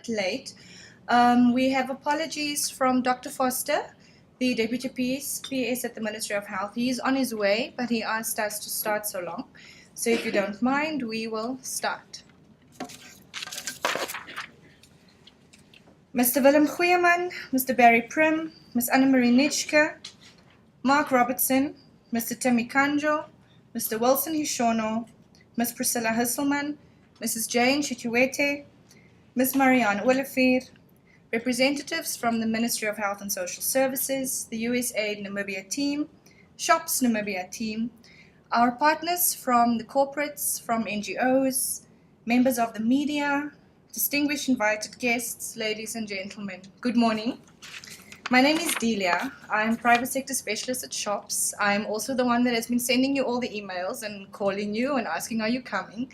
bit late. We have apologies from Dr. Foster, the Deputy PS at the Ministry of Health. He's on his way, but he asked us to start so long. So if you don't mind, we will start. Mr. Willem Goeieman, Mr. Barry Prim, Ms. Annemarie Nitschke, Mark Robertson, Mr. Timmy Kanjo, Mr. Wilson Hishono, Ms. Priscilla Hisselman, Mrs. Jane Chituete, Ms. Marianne Olivier, representatives from the Ministry of Health and Social Services, the USAID Namibia team, SHOPS Namibia team, our partners from the corporates, from NGOs, members of the media, distinguished invited guests, ladies and gentlemen, good morning. My name is Delia. I'm private sector specialist at SHOPS. I'm also the one that has been sending you all the emails and calling you and asking, are you coming?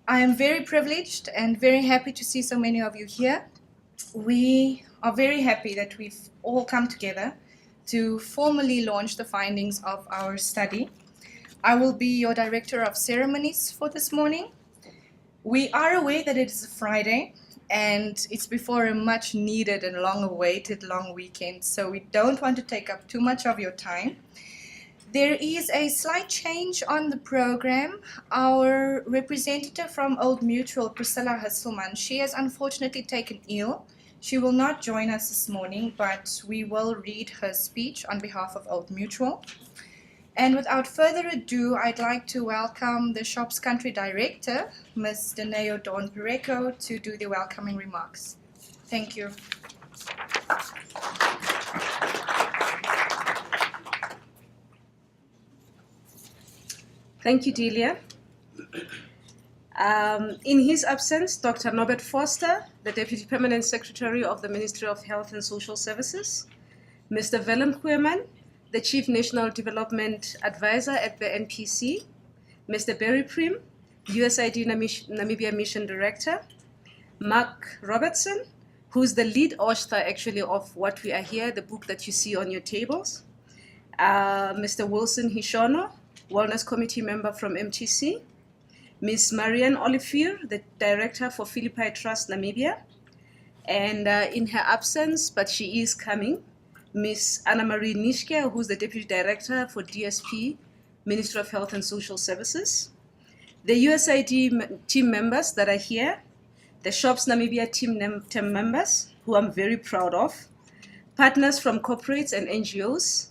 I am very privileged and very happy to see so many of you here. We are very happy that we've all come together to formally launch the findings of our study. I will be your director of ceremonies for this morning. We are aware that it is a Friday and it's before a much needed and long awaited long weekend, so we don't want to take up too much of your time. There is a slight change on the program. Our representative from Old Mutual, Priscilla Hisselman, she has unfortunately taken ill. She will not join us this morning, but we will read her speech on behalf of Old Mutual. And without further ado, I'd like to welcome the SHOPS Country Director, Ms. Daneo Dawn Pereko, to do the welcoming remarks. Thank you. Thank you, Delia. In his absence, Dr. Norbert Foster, the Deputy Permanent Secretary of the Ministry of Health and Social Services, Mr. Willem Goeieman, the Chief National Development Advisor at the NPC, Mr. Barry Prim, USAID Namibia Mission Director, Mark Robertson, who's the lead author actually of what we are here, the book that you see on your tables, Mr. Wilson Hishono, Wellness Committee member from MTC, Ms. Marianne Olivier, the Director for Philippi Trust Namibia, and in her absence, but she is coming, Ms. Annemarie Nitschke, who's the Deputy Director for DSP, Ministry of Health and Social Services, the USAID team members that are here, the SHOPS Namibia team members, who I'm very proud of, partners from corporates and NGOs,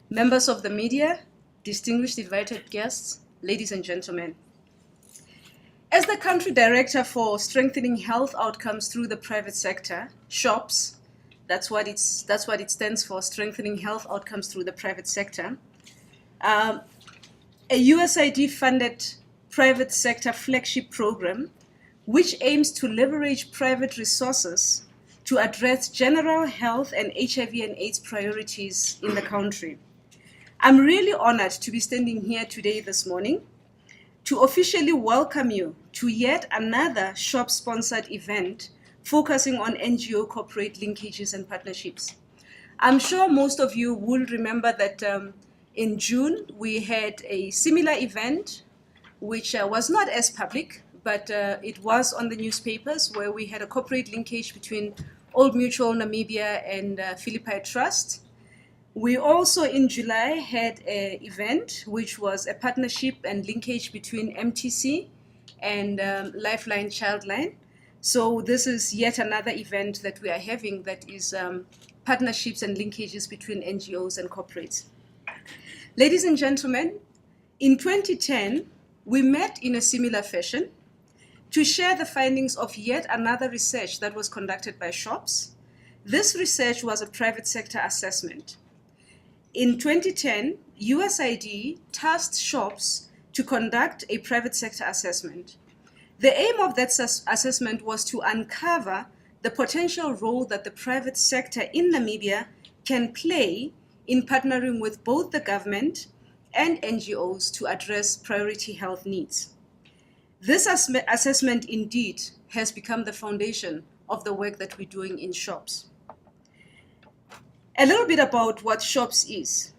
members of the media, distinguished invited guests, ladies and gentlemen. As the Country Director for Strengthening Health Outcomes through the Private Sector, SHOPS, that's what it stands for, Strengthening Health Outcomes through the Private Sector, a USAID-funded private sector flagship program which aims to leverage private resources to address general health and HIV and AIDS priorities in the country. I'm really honored to be standing here today this morning to officially welcome you to yet another SHOP-sponsored event focusing on NGO corporate linkages and partnerships. I'm sure most of you will remember that in June we had a similar event which was not as public, but it was on the newspapers where we had a corporate linkage between Old Mutual Namibia and Philippi Trust. We also in July had an event which was a partnership and linkage between MTC and Lifeline Childline. So this is yet another event that we are having that is partnerships and linkages between NGOs and corporates. Ladies and gentlemen, in 2010, we met in a similar fashion to share the findings of yet another research that was conducted by SHOPS. This research was a private sector assessment. In 2010, USAID tasked SHOPS to conduct a private sector assessment. The aim of that assessment was to uncover the potential role that the private sector in Namibia can play in partnering with both the government and NGOs to address priority health needs. This assessment indeed has become the foundation of the work that we're doing in SHOPS. A little bit about what SHOPS is.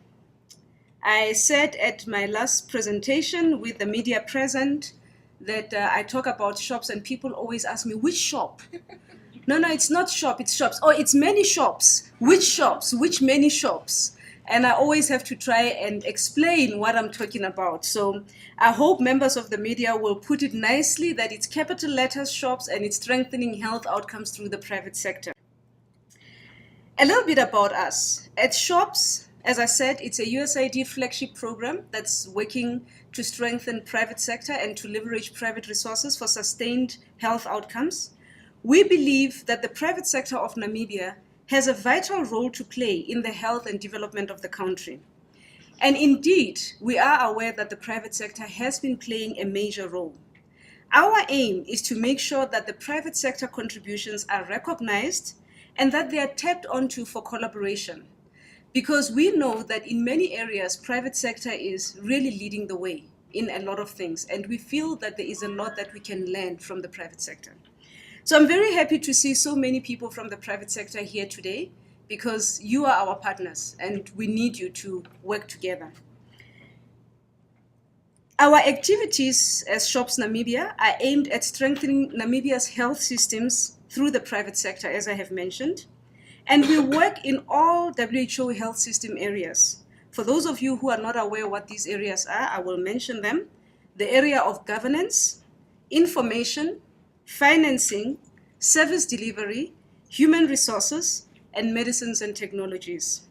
I said at my last presentation with the media present that I talk about SHOPS and people always ask me, which shop? No, it's not shop, it's shops. Oh, it's many shops. Which shops? Which many shops? And I always have to try and explain what I'm talking about. So I hope members of the media will put it nicely that it's capital letters shops and it's strengthening health outcomes through the private sector. A little bit about us. At Shops, as I said, it's a USAID flagship program that's working to strengthen private sector and to leverage private resources for sustained health outcomes. We believe that the private sector of Namibia has a vital role to play in the health and development of the country. And indeed, we are aware that the private sector has been playing a major role. Our aim is to make sure that the private sector contributions are recognized and that they are tapped onto for collaboration. Because we know that in many areas, private sector is really leading the way in a lot of things. And we feel that there is a lot that we can learn from the private sector. So I'm very happy to see so many people from the private sector here today because you are our partners and we need you to work together. Our activities as Shops Namibia are aimed at strengthening Namibia's health systems through the private sector, as I have mentioned. And we work in all WHO health system areas. For those of you who are not aware what these areas are, I will mention them. The area of governance, information, financing, service delivery, human resources, and medicines and technologies.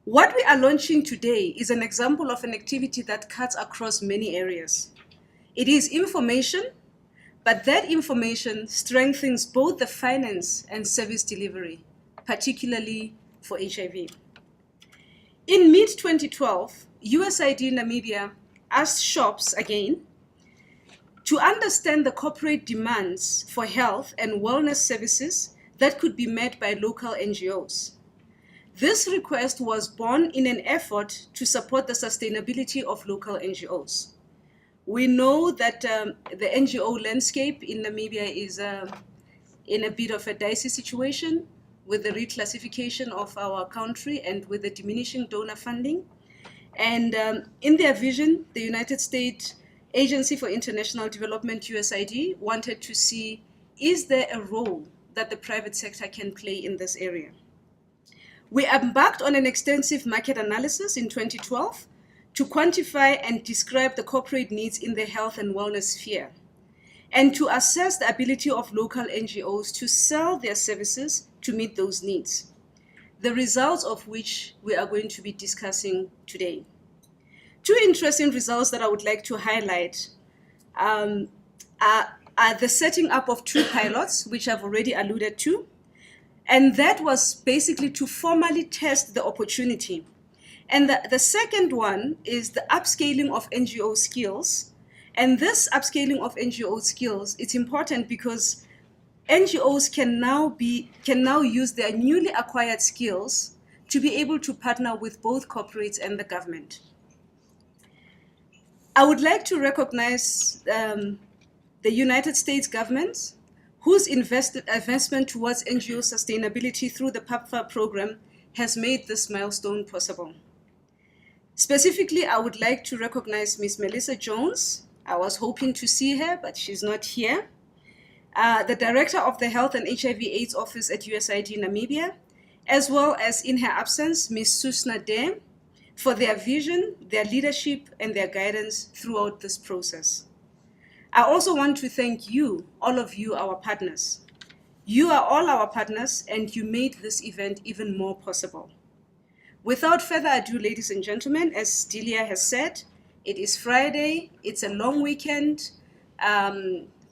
What we are launching today is an example of an activity that cuts across many areas. It is information, but that information strengthens both the finance and service delivery, particularly for HIV. In mid-2012, USAID Namibia asked Shops again to understand the corporate demands for health and wellness services that could be met by local NGOs. This request was born in an effort to support the sustainability of local NGOs. We know that the NGO landscape in Namibia is in a bit of a dicey situation with the reclassification of our country and with the diminishing donor funding. And in their vision, the United States Agency for International Development, USAID, wanted to see, is there a role that the private sector can play in this area? We embarked on an extensive market analysis in 2012 to quantify and describe the corporate needs in the health and wellness sphere, and to assess the ability of local NGOs to sell their services to meet those needs, the results of which we are going to be discussing today. Two interesting results that I would like to highlight are the setting up of two pilots, which I've already alluded to, and that was basically to formally test the opportunity. And the second one is the upscaling of NGO skills. And this upscaling of NGO skills, it's important because NGOs can now use their newly acquired skills to be able to partner with both corporates and the government. I would like to recognize the United States government, whose investment towards NGO sustainability through the PAPFA program has made this milestone possible. Specifically, I would like to recognize Ms. Melissa Jones. I was hoping to see her, but she's not here. The Director of the Health and HIV/AIDS Office at USAID Namibia, as well as in her absence, Ms. Susna De, for their vision, their leadership, and their guidance throughout this process. I also want to thank you, all of you, our partners. You are all our partners, and you made this event even more possible. Without further ado, ladies and gentlemen, as Delia has said, it is Friday, it's a long weekend.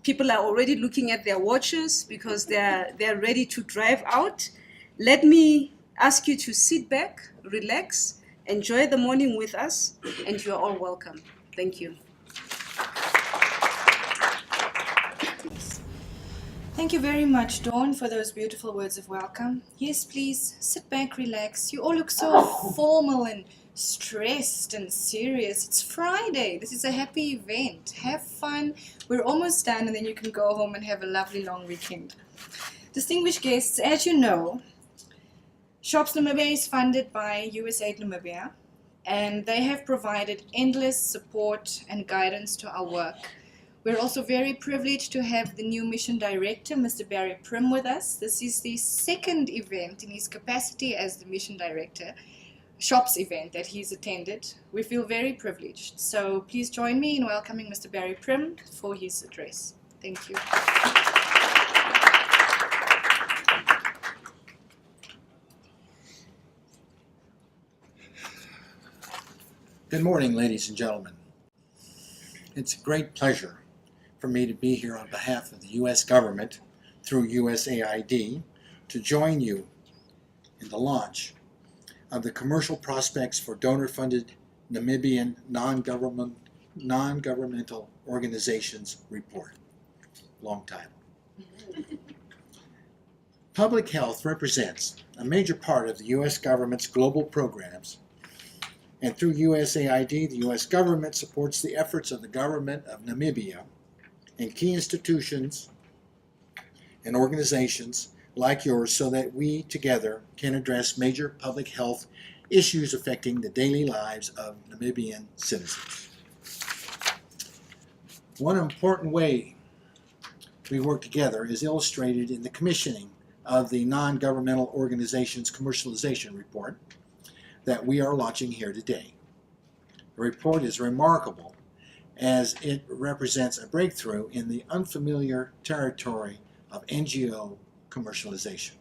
People are already looking at their watches because they're ready to drive out. Let me ask you to sit back, relax, enjoy the morning with us, and you're all welcome. Thank you. Thank you very much, Dawn, for those beautiful words of welcome. Yes, please, sit back, relax. You all look so formal and stressed and serious. It's Friday. This is a happy event. Have fun. We're almost done, and then you can go home and have a lovely long weekend. Distinguished guests, as you know, Shops Namibia is funded by USAID Namibia, and they have provided endless support and guidance to our work. We're also very privileged to have the new mission director, Mr. Barry Prim, with us. This is the second event in his capacity as the mission director, SHOPS event that he's attended. We feel very privileged. So please join me in welcoming Mr. Barry Prim for his address. Thank you. Good morning, ladies and gentlemen. It's a great pleasure for me to be here on behalf of the U.S. government through USAID to join you in the launch of the Commercial Prospects for Donor-Funded Namibian Non-Governmental Organizations Report. Long title. Public health represents a major part of the U.S. government's global programs, and through USAID, the U.S. government supports the efforts of the government of Namibia and key institutions and organizations like yours so that we together can address major public health issues affecting the daily lives of Namibian citizens. One important way we work together is illustrated in the commissioning of the Non-Governmental Organizations Commercialization Report that we are launching here today. The report is remarkable as it represents a breakthrough in the unfamiliar territory of NGO commercialization.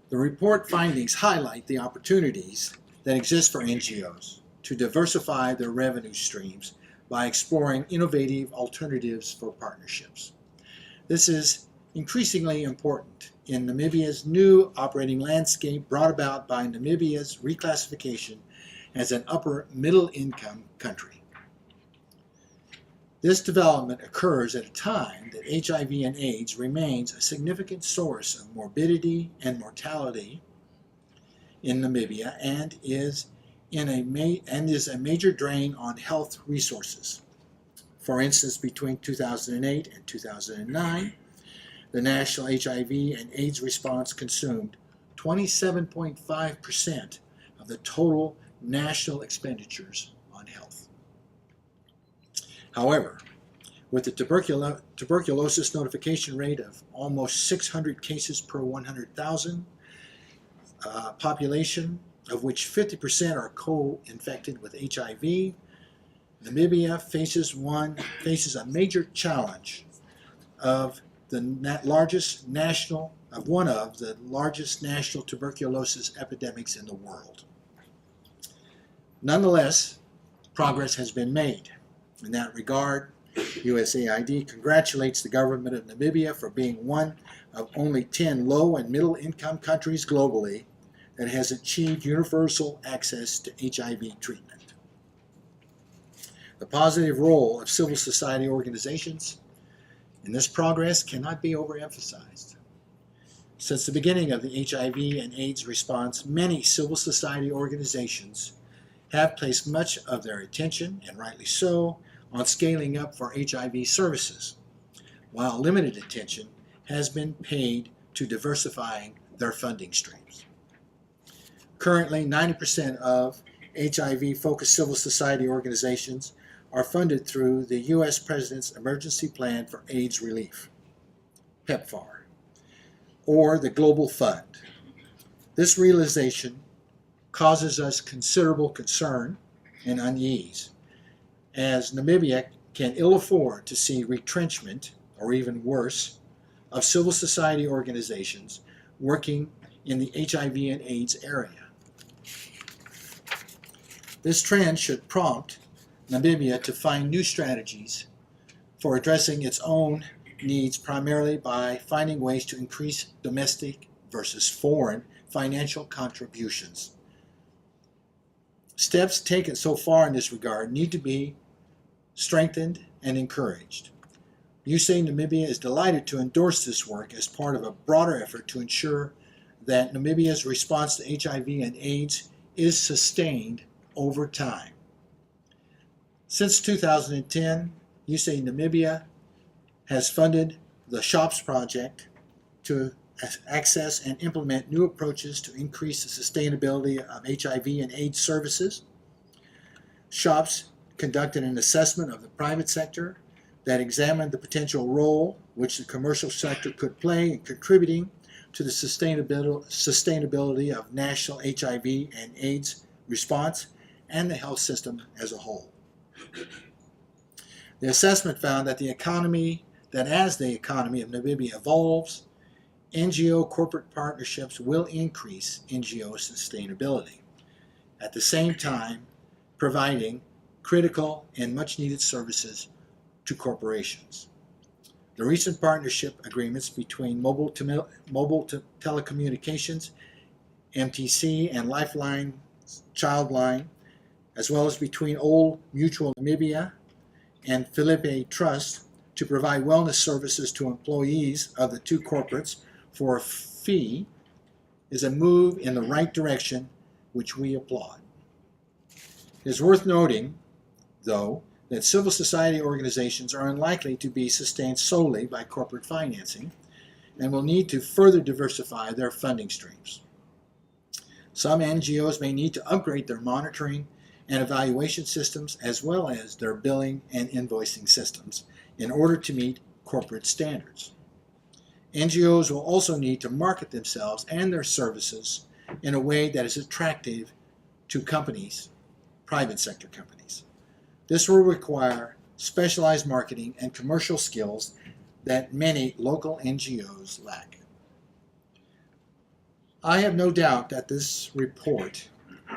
The report findings highlight the opportunities that exist for NGOs to diversify their revenue streams by exploring innovative alternatives for partnerships. This is increasingly important in Namibia's new operating landscape brought about by Namibia's reclassification as an upper middle income country. This development occurs at a time that HIV and AIDS remains a significant source of morbidity and mortality in Namibia and is a major drain on health resources. For instance, between 2008 and 2009, the national HIV and AIDS response consumed 27.5% of the total national expenditures on health. However, with the tuberculosis notification rate of almost 600 cases per 100,000 population, of which 50% are co-infected with HIV, Namibia faces a major challenge of one of the largest national tuberculosis epidemics in the world. Nonetheless, progress has been made. In that regard, USAID congratulates the government of Namibia for being one of only 10 low and middle income countries globally that has achieved universal access to HIV treatment. The positive role of civil society organizations in this progress cannot be overemphasized. Since the beginning of the HIV and AIDS response, many civil society organizations have placed much of their attention, and rightly so, on scaling up for HIV services, while limited attention has been paid to diversifying their funding streams. Currently, 90% of HIV-focused civil society organizations are funded through the U.S. President's Emergency Plan for AIDS Relief, PEPFAR, or the Global Fund. This realization causes us considerable concern and unease, as Namibia can ill afford to see retrenchment, or even worse, of civil society organizations working in the HIV and AIDS area. This trend should prompt Namibia to find new strategies for addressing its own needs, primarily by finding ways to increase domestic versus foreign financial contributions. Steps taken so far in this regard need to be strengthened and encouraged. USAID Namibia is delighted to endorse this work as part of a broader effort to ensure that Namibia's response to HIV and AIDS is sustained over time. Since 2010, USAID Namibia has funded the SHOPS project to access and implement new approaches to increase the sustainability of HIV and AIDS services. SHOPS conducted an assessment of the private sector that examined the potential role which the commercial sector could play in contributing to the sustainability of national HIV and AIDS response and the health system as a whole. The assessment found that as the economy of Namibia evolves, NGO corporate partnerships will increase NGO sustainability, at the same time providing critical and much needed services to corporations. The recent partnership agreements between Mobile Telecommunications, MTC, and Lifeline Childline, as well as between Old Mutual Namibia and Philippe Trust to provide wellness services to employees of the two corporates for a fee, is a move in the right direction, which we applaud. It is worth noting, though, that civil society organizations are unlikely to be sustained solely by corporate financing and will need to further diversify their funding streams. Some NGOs may need to upgrade their monitoring and evaluation systems as well as their billing and invoicing systems in order to meet corporate standards. NGOs will also need to market themselves and their services in a way that is attractive to companies, private sector companies. This will require specialized marketing and commercial skills that many local NGOs lack. I have no doubt that this report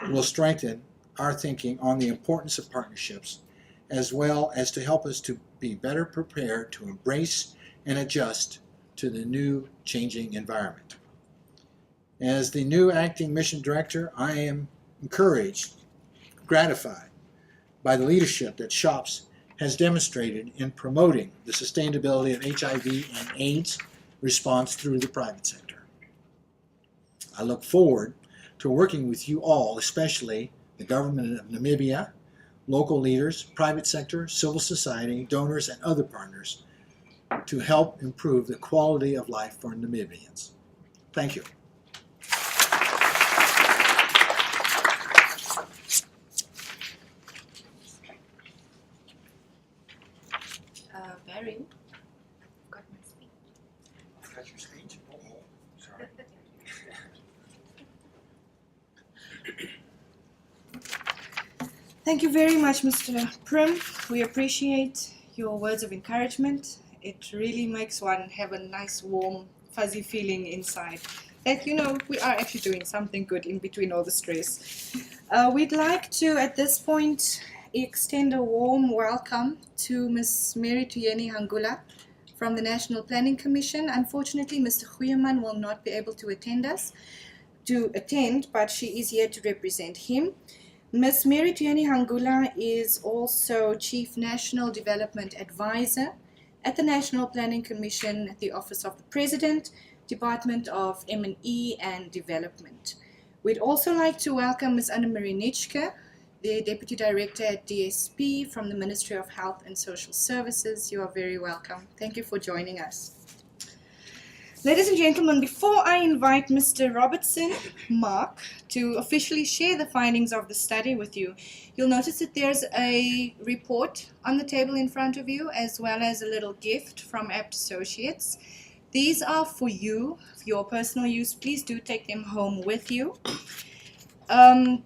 will strengthen our thinking on the importance of partnerships, as well as to help us to be better prepared to embrace and adjust to the new changing environment. As the new acting mission director, I am encouraged, gratified by the leadership that SHOPS has demonstrated in promoting the sustainability of HIV and AIDS response through the private sector. I look forward to working with you all, especially the government of Namibia, local leaders, private sector, civil society, donors, and other partners to help improve the quality of life for Namibians. Thank you. Barry, I've got my speech. I've got your speech? Oh, sorry. Thank you very much, Mr. Prim. We appreciate your words of encouragement. It really makes one have a nice, warm, fuzzy feeling inside that, we are actually doing something good in between all the stress. We'd like to, at this point, extend a warm welcome to Ms. Mary Tuyeni Hangula from the National Planning Commission. Unfortunately, Mr. Goeieman will not be able to attend, but she is here to represent him. Ms. Mary Tuyeni Hangula is also Chief National Development Advisor at the National Planning Commission at the Office of the President, Department of M&E and Development. We'd also like to welcome Ms. Annemarie Nitschke, the Deputy Director at DSP from the Ministry of Health and Social Services. You are very welcome. Thank you for joining us. Ladies and gentlemen, before I invite Mr. Robertson, Mark, to officially share the findings of the study with you, you'll notice that there's a report on the table in front of you, as well as a little gift from Apt Associates. These are for you, for your personal use. Please do take them home with you.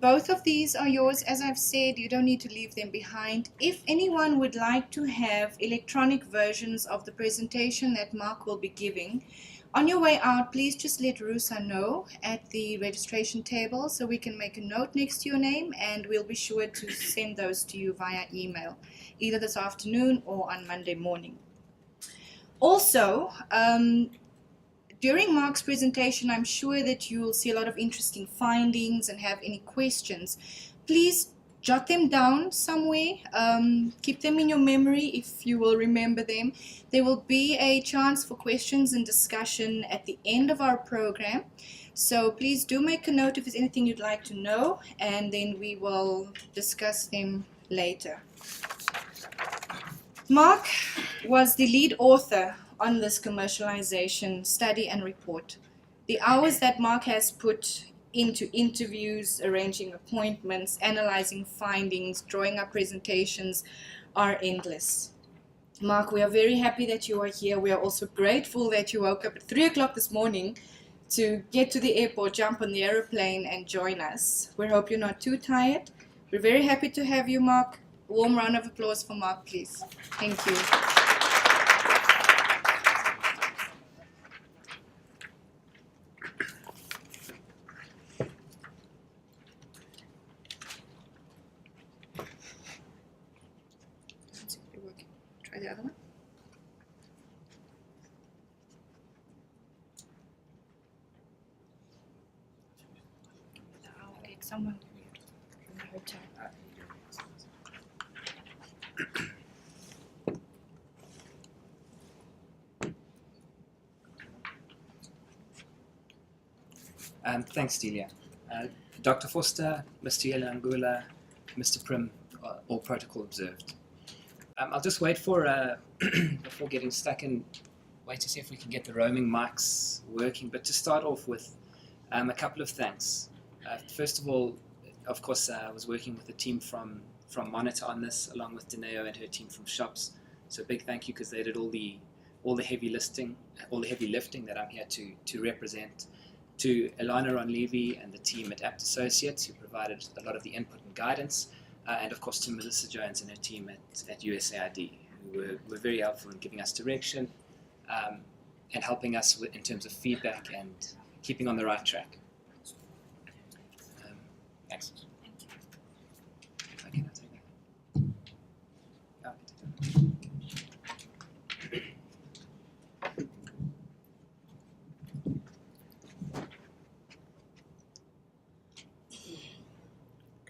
Both of these are yours. As I've said, you don't need to leave them behind. If anyone would like to have electronic versions of the presentation that Mark will be giving, on your way out, please just let Rusa know at the registration table so we can make a note next to your name, and we'll be sure to send those to you via email, either this afternoon or on Monday morning. Also, during Mark's presentation, I'm sure that you'll see a lot of interesting findings and have any questions. Please jot them down somewhere. Keep them in your memory if you will remember them. There will be a chance for questions and discussion at the end of our program. So please do make a note if there's anything you'd like to know, and then we will discuss them later. Mark was the lead author on this commercialization study and report. The hours that Mark has put into interviews, arranging appointments, analyzing findings, drawing up presentations are endless. Mark, we are very happy that you are here. We are also grateful that you woke up at 3 o'clock this morning to get to the airport, jump on the aeroplane and join us. We hope you're not too tired. We're very happy to have you, Mark. A warm round of applause for Mark, please. Thank you. Try the other one. I'll get someone from the hotel. Thanks, Delia. Dr. Foster, Mr. Yelangula, Mr. Prim, all protocol observed. I'll just wait for, before getting stuck in, wait to see if we can get the roaming mics working. But to start off with, a couple of thanks. First of all, of course, I was working with the team from Monitor on this, along with Dineo and her team from Shops. So big thank you, because they did all the heavy lifting that I'm here to represent. To Elana Ronlevy and the team at Apt Associates, who provided a lot of the input and guidance, and of course to Melissa Jones and her team at USAID, who were very helpful in giving us direction and helping us in terms of feedback and keeping on the right track. Thanks. Okay, I'll take that. Oh,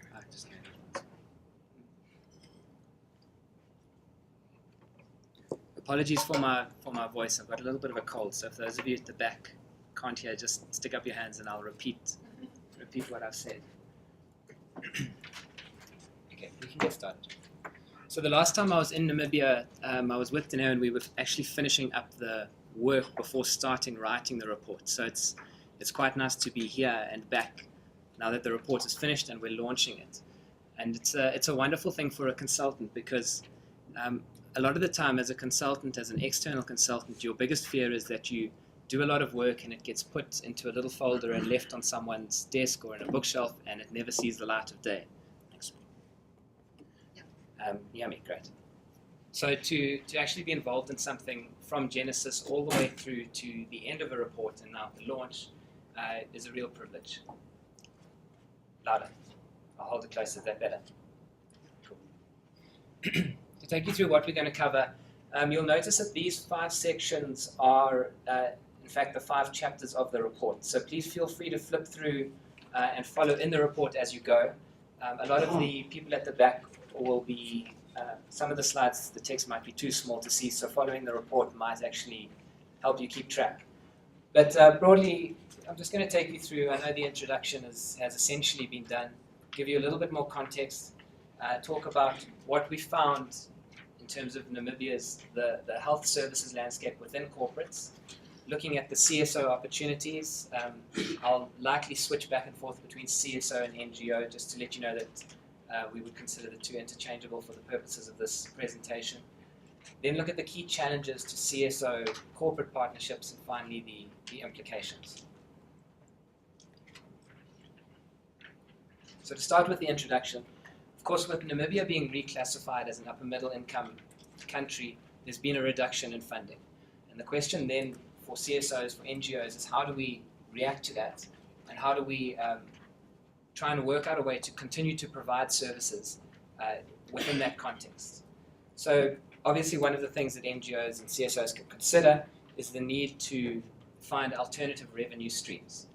I can take that. Apologies for my voice. I've got a little bit of a cold, so if those of you at the back can't hear, just stick up your hands and I'll repeat what I've said. Okay, we can get started. So the last time I was in Namibia, I was with Dineo and we were actually finishing up the work before starting writing the report. So it's quite nice to be here and back now that the report is finished and we're launching it. And it's a wonderful thing for a consultant, because a lot of the time as a consultant, as an external consultant, your biggest fear is that you do a lot of work and it gets put into a little folder and left on someone's desk or in a bookshelf and it never sees the light of day. Thanks. Yummy, great. So to actually be involved in something from Genesis all the way through to the end of a report and now the launch is a real privilege. Louder. I'll hold it closer, is that better? Cool. To take you through what we're going to cover, you'll notice that these 5 sections are, in fact, the 5 chapters of the report. So please feel free to flip through and follow in the report as you go. A lot of the people at the back will be, some of the slides, the text might be too small to see, so following the report might actually help you keep track. But broadly, I'm just going to take you through, I know the introduction has essentially been done, give you a little bit more context, talk about what we found in terms of Namibia's, the health services landscape within corporates, looking at the CSO opportunities. I'll likely switch back and forth between CSO and NGO just to let you know that we would consider the two interchangeable for the purposes of this presentation. Then look at the key challenges to CSO corporate partnerships, and finally the implications. So to start with the introduction, of course, with Namibia being reclassified as an upper middle income country, there's been a reduction in funding. And the question then for CSOs, for NGOs, is how do we react to that? And how do we try and work out a way to continue to provide services within that context? So obviously one of the things that NGOs and CSOs can consider is the need to find alternative revenue streams.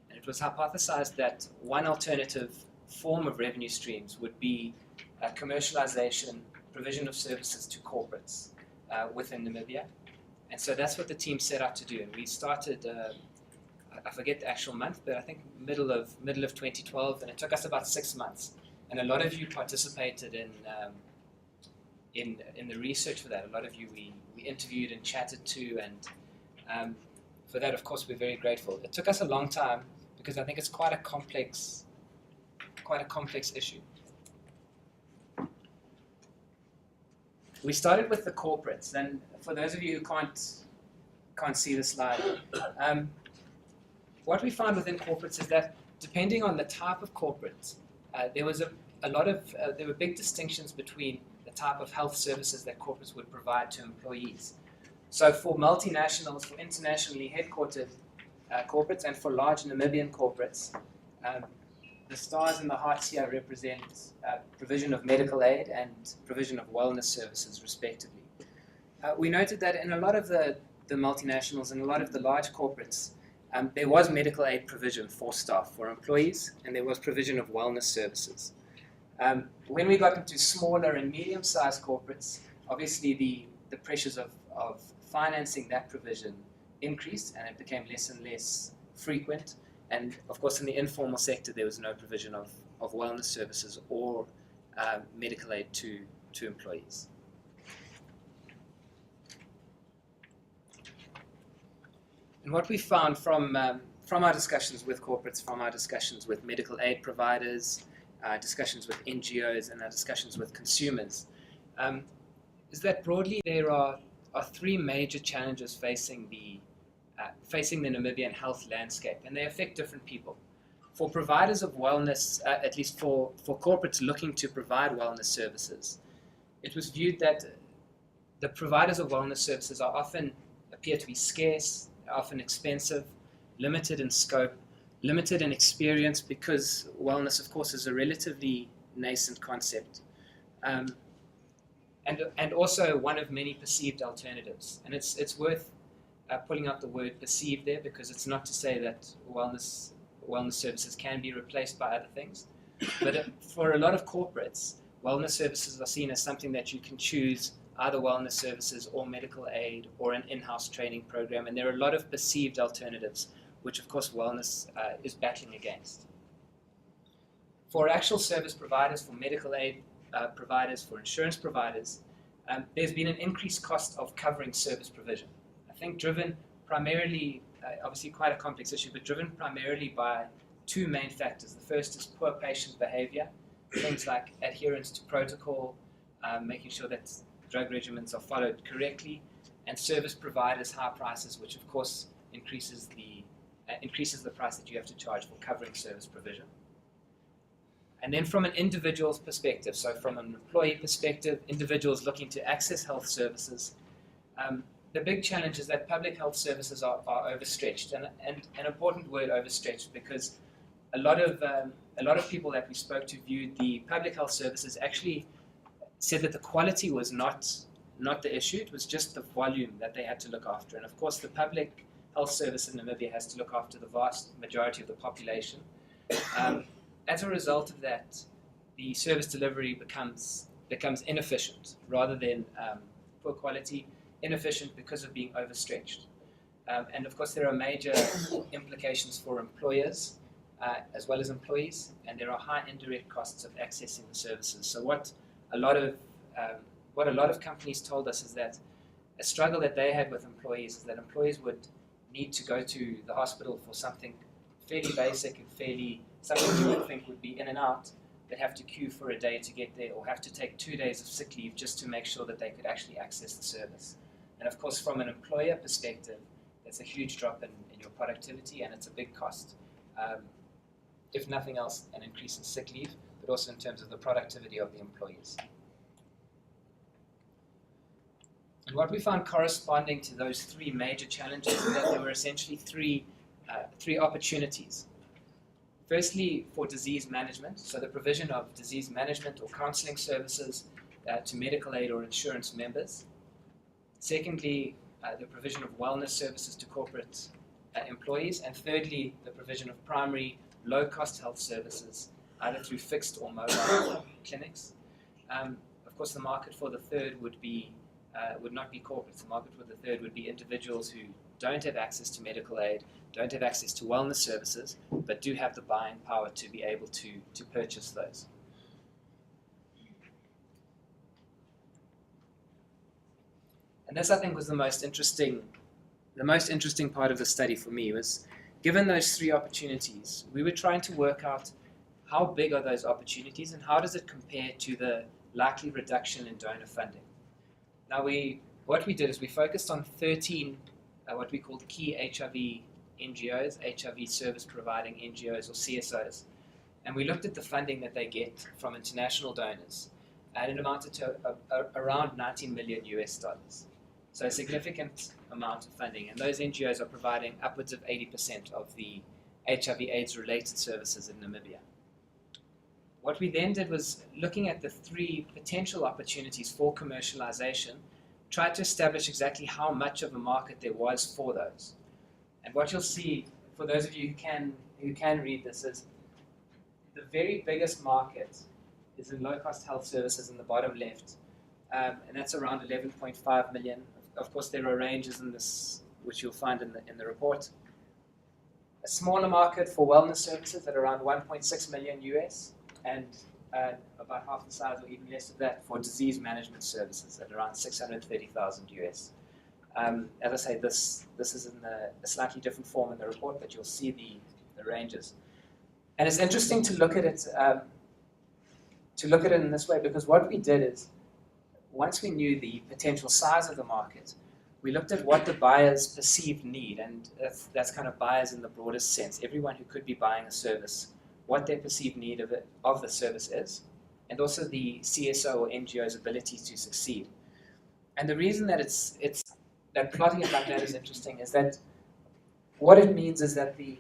And it was hypothesized that one alternative form of revenue streams would be commercialization, provision of services to corporates within Namibia. And so that's what the team set out to do. And we started, I forget the actual month, but I think middle of 2012, and it took us about 6 months. And a lot of you participated in the research for that. A lot of you we interviewed and chatted to, and for that, of course, we're very grateful. It took us a long time, because I think it's quite a complex issue. We started with the corporates, and for those of you who can't see the slide, what we found within corporates is that depending on the type of corporate, there were big distinctions between the type of health services that corporates would provide to employees. So for multinationals, for internationally headquartered corporates, and for large Namibian corporates, the stars and the hearts here represent provision of medical aid and provision of wellness services, respectively. We noted that in a lot of the multinationals and a lot of the large corporates, there was medical aid provision for staff, for employees, and there was provision of wellness services. When we got into smaller and medium-sized corporates, obviously the pressures of financing that provision increased, and it became less and less frequent. And of course, in the informal sector, there was no provision of wellness services or medical aid to employees. And what we found from our discussions with corporates, from our discussions with medical aid providers, discussions with NGOs, and our discussions with consumers, is that broadly there are three major challenges facing the Namibian health landscape, and they affect different people. For providers of wellness, at least for corporates looking to provide wellness services, it was viewed that the providers of wellness services appear to be scarce, often expensive, limited in scope, limited in experience, because wellness, of course, is a relatively nascent concept, and also one of many perceived alternatives. And it's worth pulling out the word perceived there, because it's not to say that wellness services can be replaced by other things, but for a lot of corporates, wellness services are seen as something that you can choose, either wellness services or medical aid or an in-house training program, and there are a lot of perceived alternatives, which of course wellness is battling against. For actual service providers, for medical aid providers, for insurance providers, there's been an increased cost of covering service provision. I think driven primarily, obviously quite a complex issue, but driven primarily by two main factors. The first is poor patient behavior, things like adherence to protocol, making sure that drug regimens are followed correctly, and service providers' high prices, which of course increases the price that you have to charge for covering service provision. And then from an individual's perspective, so from an employee perspective, individuals looking to access health services, the big challenge is that public health services are overstretched, and an important word, overstretched, because a lot of people that we spoke to viewed the public health services actually said that the quality was not the issue, it was just the volume that they had to look after. And of course, the public health service in Namibia has to look after the vast majority of the population. As a result of that, the service delivery becomes inefficient rather than poor quality, inefficient because of being overstretched. And of course, there are major implications for employers as well as employees, and there are high indirect costs of accessing the services. So what a lot of companies told us is that a struggle that they had with employees is that employees would need to go to the hospital for something fairly basic and something you would think would be in and out. They'd have to queue for a day to get there, or have to take 2 days of sick leave just to make sure that they could actually access the service. And of course, from an employer perspective, that's a huge drop in your productivity, and it's a big cost. If nothing else, an increase in sick leave, but also in terms of the productivity of the employees. And what we found corresponding to those three major challenges is that there were essentially three opportunities. Firstly, for disease management, so the provision of disease management or counseling services to medical aid or insurance members. Secondly, the provision of wellness services to corporate employees. And thirdly, the provision of primary low-cost health services, either through fixed or mobile clinics. Of course, the market for the third would not be corporates. The market for the third would be individuals who don't have access to medical aid, don't have access to wellness services, but do have the buying power to be able to purchase those. And this, I think, was the most interesting part of the study for me, was given those three opportunities, we were trying to work out how big are those opportunities and how does it compare to the likely reduction in donor funding. Now, what we did is we focused on 13 what we called key HIV NGOs, HIV service providing NGOs or CSOs. And we looked at the funding that they get from international donors, and it amounted to around $19 million US. So a significant amount of funding. And those NGOs are providing upwards of 80% of the HIV/AIDS related services in Namibia. What we then did was, looking at the three potential opportunities for commercialization, tried to establish exactly how much of a market there was for those. And what you'll see, for those of you who can read this, is the very biggest market is in low-cost health services in the bottom left, and that's around 11.5 million. Of course, there are ranges in this, which you'll find in the report. A smaller market for wellness services at around 1.6 million US, and about half the size or even less of that for disease management services at around 630,000 US. As I say, this is in a slightly different form in the report, but you'll see the ranges. And it's interesting to look at it in this way, because what we did is, once we knew the potential size of the market, we looked at what the buyers' perceived need, and that's kind of buyers in the broadest sense, everyone who could be buying a service, what their perceived need of the service is, and also the CSO or NGO's ability to succeed. And the reason that that plotting it like that is interesting is that what it means is that the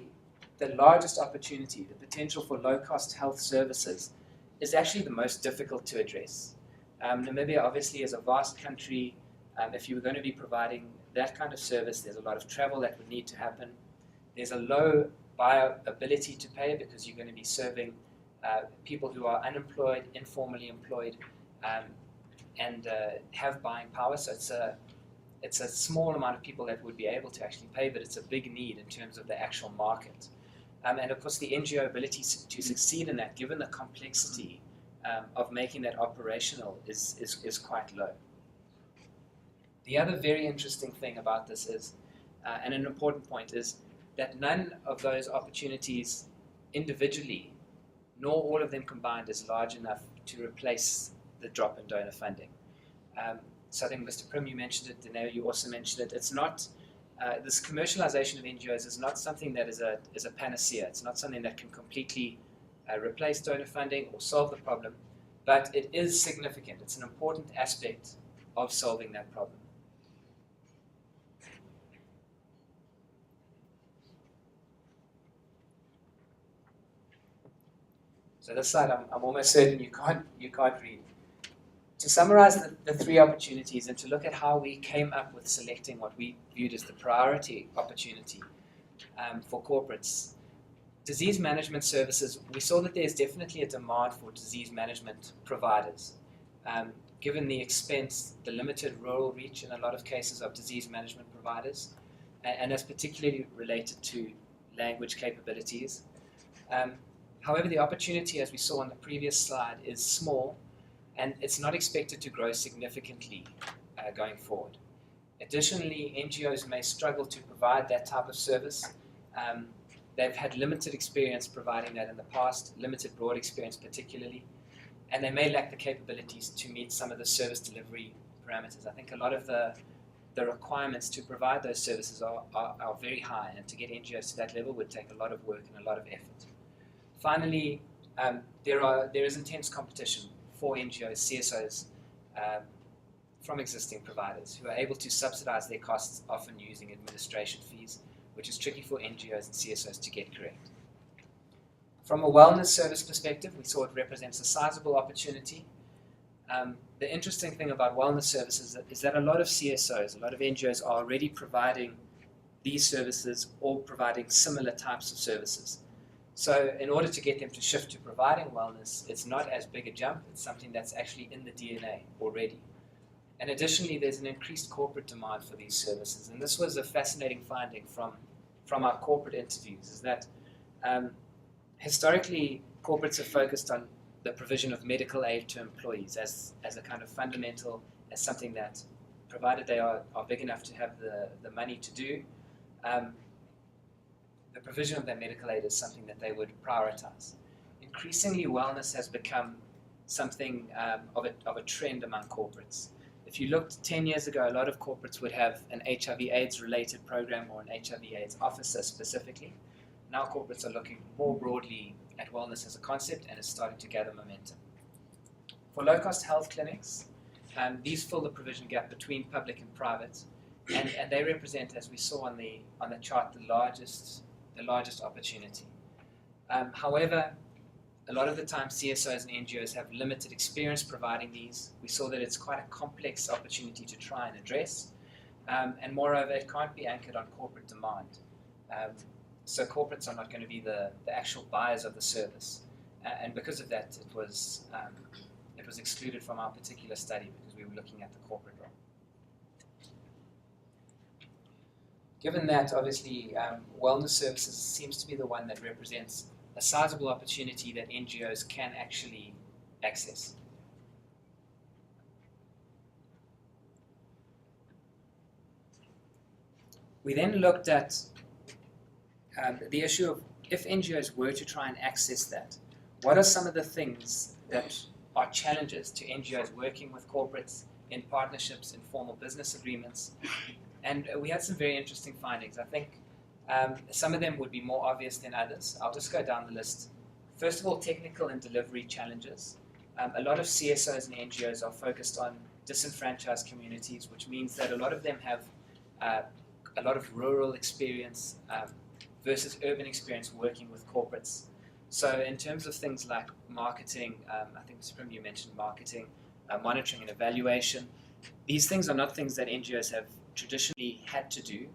largest opportunity, the potential for low-cost health services, is actually the most difficult to address. Namibia obviously is a vast country. If you were going to be providing that kind of service, there's a lot of travel that would need to happen. There's a low buyer ability to pay because you're going to be serving people who are unemployed, informally employed, and have buying power. So it's a small amount of people that would be able to actually pay, but it's a big need in terms of the actual market. And of course, the NGO ability to succeed in that, given the complexity of making that operational, is quite low. The other very interesting thing about this is, and an important point, is that none of those opportunities individually, nor all of them combined, is large enough to replace the drop in donor funding. So I think, Mr. Prim, you mentioned it, Danae, you also mentioned it. It's not, this commercialization of NGOs is not something that is a panacea. It's not something that can completely replace donor funding or solve the problem, but it is significant. It's an important aspect of solving that problem. So this slide, I'm almost certain you can't read. To summarize the three opportunities and to look at how we came up with selecting what we viewed as the priority opportunity for corporates. Disease management services, we saw that there's definitely a demand for disease management providers. Given the expense, the limited rural reach in a lot of cases of disease management providers, and that's particularly related to language capabilities. However, the opportunity, as we saw on the previous slide, is small, and it's not expected to grow significantly going forward. Additionally, NGOs may struggle to provide that type of service. They've had limited experience providing that in the past, limited broad experience particularly, and they may lack the capabilities to meet some of the service delivery parameters. I think a lot of the requirements to provide those services are very high, and to get NGOs to that level would take a lot of work and a lot of effort. Finally, there is intense competition for NGOs, CSOs, from existing providers who are able to subsidize their costs, often using administration fees, which is tricky for NGOs and CSOs to get correct. From a wellness service perspective, we saw it represents a sizable opportunity. The interesting thing about wellness services is that a lot of CSOs, a lot of NGOs are already providing these services or providing similar types of services. So in order to get them to shift to providing wellness, it's not as big a jump. It's something that's actually in the DNA already. And additionally, there's an increased corporate demand for these services. And this was a fascinating finding from our corporate interviews, is that historically, corporates have focused on the provision of medical aid to employees as a kind of fundamental, as something that, provided they are big enough to have the money to do, the provision of their medical aid is something that they would prioritize. Increasingly, wellness has become something of a trend among corporates. If you looked 10 years ago, a lot of corporates would have an HIV/AIDS related program or an HIV/AIDS officer specifically. Now corporates are looking more broadly at wellness as a concept, and it's starting to gather momentum. For low-cost health clinics, these fill the provision gap between public and private, and they represent, as we saw on the chart, the largest opportunity. However, a lot of the time CSOs and NGOs have limited experience providing these. We saw that it's quite a complex opportunity to try and address, and moreover, it can't be anchored on corporate demand. So corporates are not going to be the actual buyers of the service, and because of that, it was excluded from our particular study because we were looking at the corporate role. Given that, obviously, wellness services seems to be the one that represents a sizable opportunity that NGOs can actually access. We then looked at the issue of if NGOs were to try and access that, what are some of the things that are challenges to NGOs working with corporates in partnerships, in formal business agreements? And we had some very interesting findings. I think some of them would be more obvious than others. I'll just go down the list. First of all, technical and delivery challenges. A lot of CSOs and NGOs are focused on disenfranchised communities, which means that a lot of them have a lot of rural experience versus urban experience working with corporates. So in terms of things like marketing, I think Mr. Prim, you mentioned marketing, monitoring and evaluation, these things are not things that NGOs have traditionally had to do,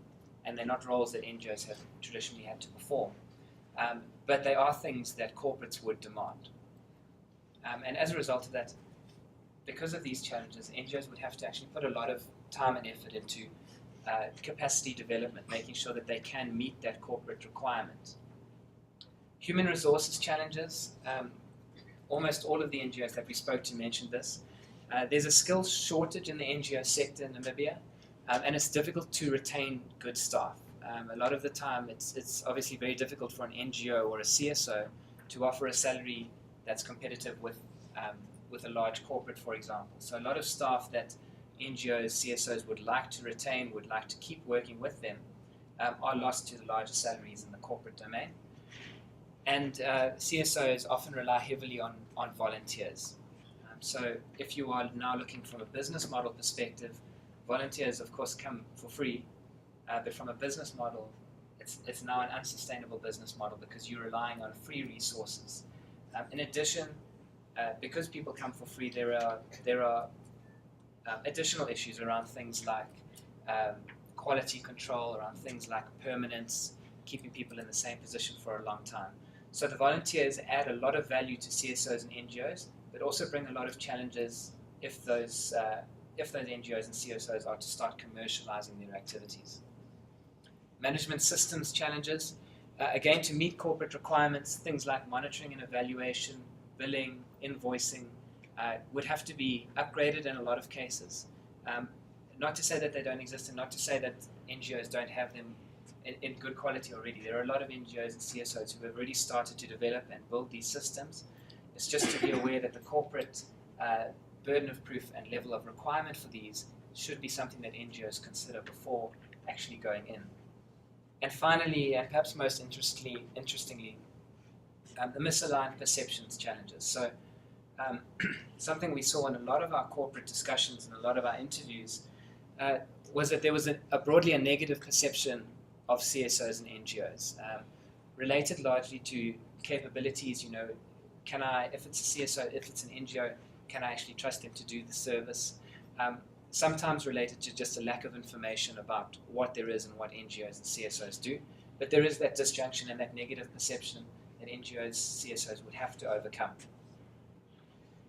and they're not roles that NGOs have traditionally had to perform. But they are things that corporates would demand. And as a result of that, because of these challenges, NGOs would have to actually put a lot of time and effort into capacity development, making sure that they can meet that corporate requirement. Human resources challenges, almost all of the NGOs that we spoke to mentioned this. There's a skills shortage in the NGO sector in Namibia, and it's difficult to retain good staff. A lot of the time, it's obviously very difficult for an NGO or a CSO to offer a salary that's competitive with a large corporate, for example. So a lot of staff that NGOs, CSOs would like to retain, would like to keep working with them, are lost to the larger salaries in the corporate domain. And CSOs often rely heavily on volunteers. So if you are now looking from a business model perspective, volunteers, of course, come for free, but from a business model, it's now an unsustainable business model because you're relying on free resources. In addition, because people come for free, there are additional issues around things like quality control, around things like permanence, keeping people in the same position for a long time. So the volunteers add a lot of value to CSOs and NGOs, but also bring a lot of challenges if those NGOs and CSOs are to start commercializing their activities. Management systems challenges, again, to meet corporate requirements, things like monitoring and evaluation, billing, invoicing, would have to be upgraded in a lot of cases. Not to say that they don't exist, and not to say that NGOs don't have them in good quality already. There are a lot of NGOs and CSOs who have already started to develop and build these systems. It's just to be aware that the corporate burden of proof and level of requirement for these should be something that NGOs consider before actually going in. And finally, and perhaps most interestingly, the misaligned perceptions challenges. So something we saw in a lot of our corporate discussions and a lot of our interviews was that there was broadly a negative perception of CSOs and NGOs, related largely to capabilities. If it's a CSO, if it's an NGO, can I actually trust them to do the service? Sometimes related to just a lack of information about what there is and what NGOs and CSOs do. But there is that disjunction and that negative perception that NGOs, CSOs would have to overcome.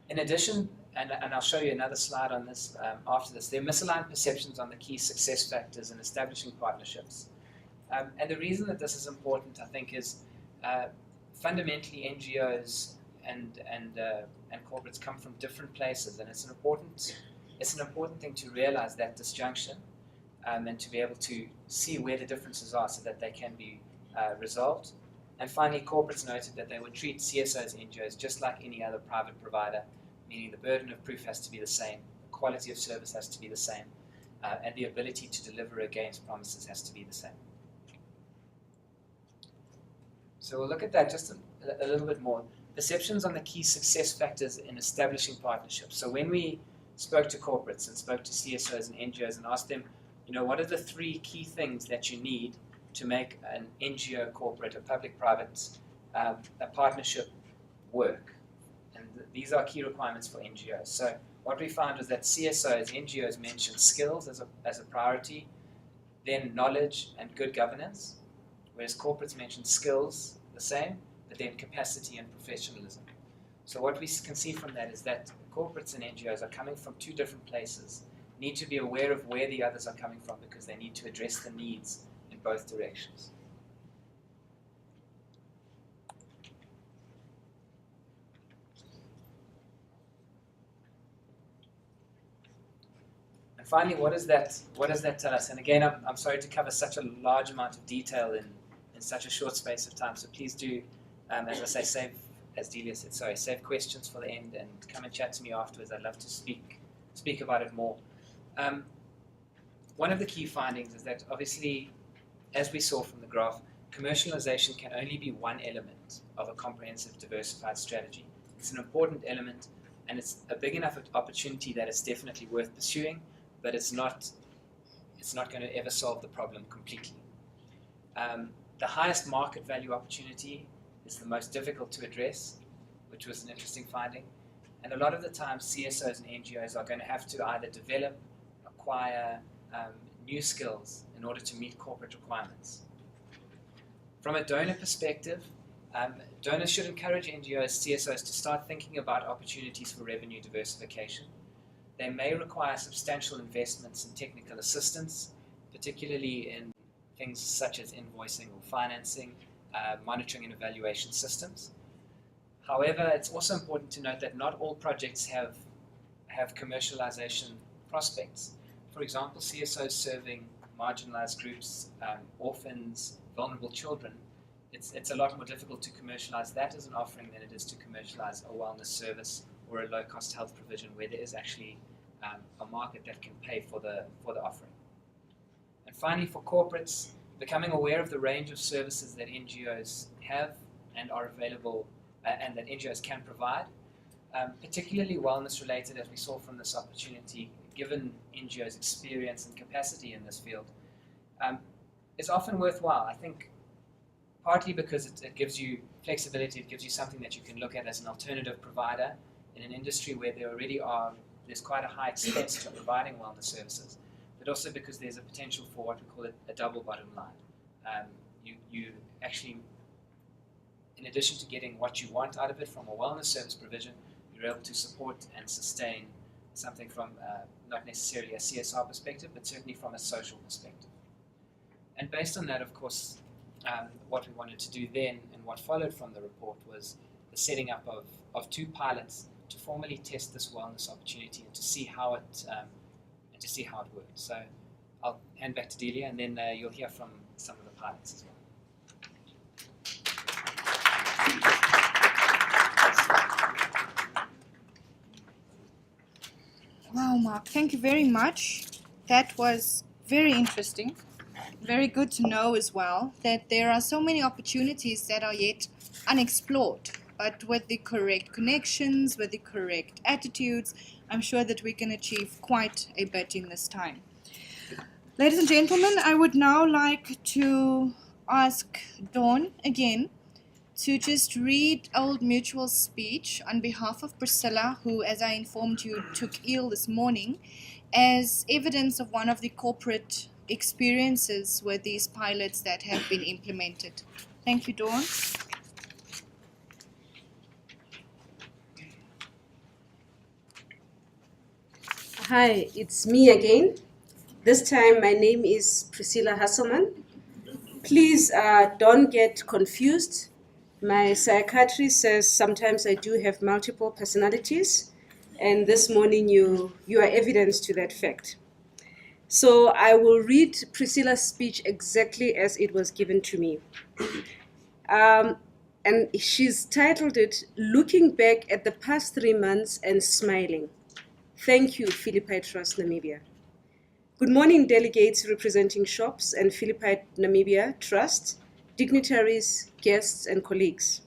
In addition, and I'll show you another slide on this after this, there are misaligned perceptions on the key success factors in establishing partnerships. And the reason that this is important, I think, is fundamentally NGOs and corporates come from different places, and it's an important thing to realize that disjunction and to be able to see where the differences are so that they can be resolved. And finally, corporates noted that they would treat CSOs and NGOs just like any other private provider, meaning the burden of proof has to be the same, the quality of service has to be the same, and the ability to deliver against promises has to be the same. So we'll look at that just a little bit more. Perceptions on the key success factors in establishing partnerships. So when we spoke to corporates and spoke to CSOs and NGOs and asked them, what are the 3 key things that you need to make an NGO, corporate, or public-private a partnership work? And these are key requirements for NGOs. So what we found was that CSOs, NGOs mentioned skills as a priority, then knowledge and good governance, whereas corporates mentioned skills, the same, but then capacity and professionalism. So what we can see from that is that corporates and NGOs are coming from 2 different places, need to be aware of where the others are coming from because they need to address the needs in both directions. And finally, what does that tell us? And again, I'm sorry to cover such a large amount of detail in such a short space of time, so please do, as I say, as Delia said, save questions for the end and come and chat to me afterwards. I'd love to speak about it more. One of the key findings is that obviously, as we saw from the graph, commercialization can only be one element of a comprehensive diversified strategy. It's an important element and it's a big enough opportunity that it's definitely worth pursuing, but it's not going to ever solve the problem completely. The highest market value opportunity is the most difficult to address, which was an interesting finding. And a lot of the time, CSOs and NGOs are going to have to either develop, acquire new skills in order to meet corporate requirements. From a donor perspective, donors should encourage NGOs, CSOs to start thinking about opportunities for revenue diversification. They may require substantial investments in technical assistance, particularly in things such as invoicing or financing, monitoring and evaluation systems. However, it's also important to note that not all projects have commercialization prospects. For example, CSOs serving marginalized groups, orphans, vulnerable children, it's a lot more difficult to commercialize that as an offering than it is to commercialize a wellness service or a low-cost health provision where there is actually a market that can pay for the offering. And finally, for corporates, becoming aware of the range of services that NGOs have and are available and that NGOs can provide, particularly wellness-related, as we saw from this opportunity, given NGOs' experience and capacity in this field, is often worthwhile. I think partly because it gives you flexibility, it gives you something that you can look at as an alternative provider in an industry where there's quite a high expense to providing wellness services, but also because there's a potential for what we call a double bottom line. You actually, in addition to getting what you want out of it from a wellness service provision, you're able to support and sustain something from not necessarily a CSR perspective, but certainly from a social perspective. And based on that, of course, what we wanted to do then and what followed from the report was the setting up of 2 pilots to formally test this wellness opportunity and to see how it worked. So I'll hand back to Delia, and then you'll hear from some of the pilots as well. Wow, Mark, thank you very much. That was very interesting. Very good to know as well that there are so many opportunities that are yet unexplored. But with the correct connections, with the correct attitudes, I'm sure that we can achieve quite a bit in this time. Ladies and gentlemen, I would now like to ask Dawn again to just read Old Mutual's speech on behalf of Priscilla, who, as I informed you, took ill this morning, as evidence of one of the corporate experiences with these pilots that have been implemented. Thank you, Dawn. Hi, it's me again. This time my name is Priscilla Hasselman. Please don't get confused. My psychiatrist says sometimes I do have multiple personalities, and this morning you are evidence to that fact. So I will read Priscilla's speech exactly as it was given to me. And she's titled it, Looking Back at the Past 3 Months and Smiling. Thank you, Philippi Trust Namibia. Good morning, delegates representing shops and Philippi Namibia Trust, dignitaries, guests, and colleagues.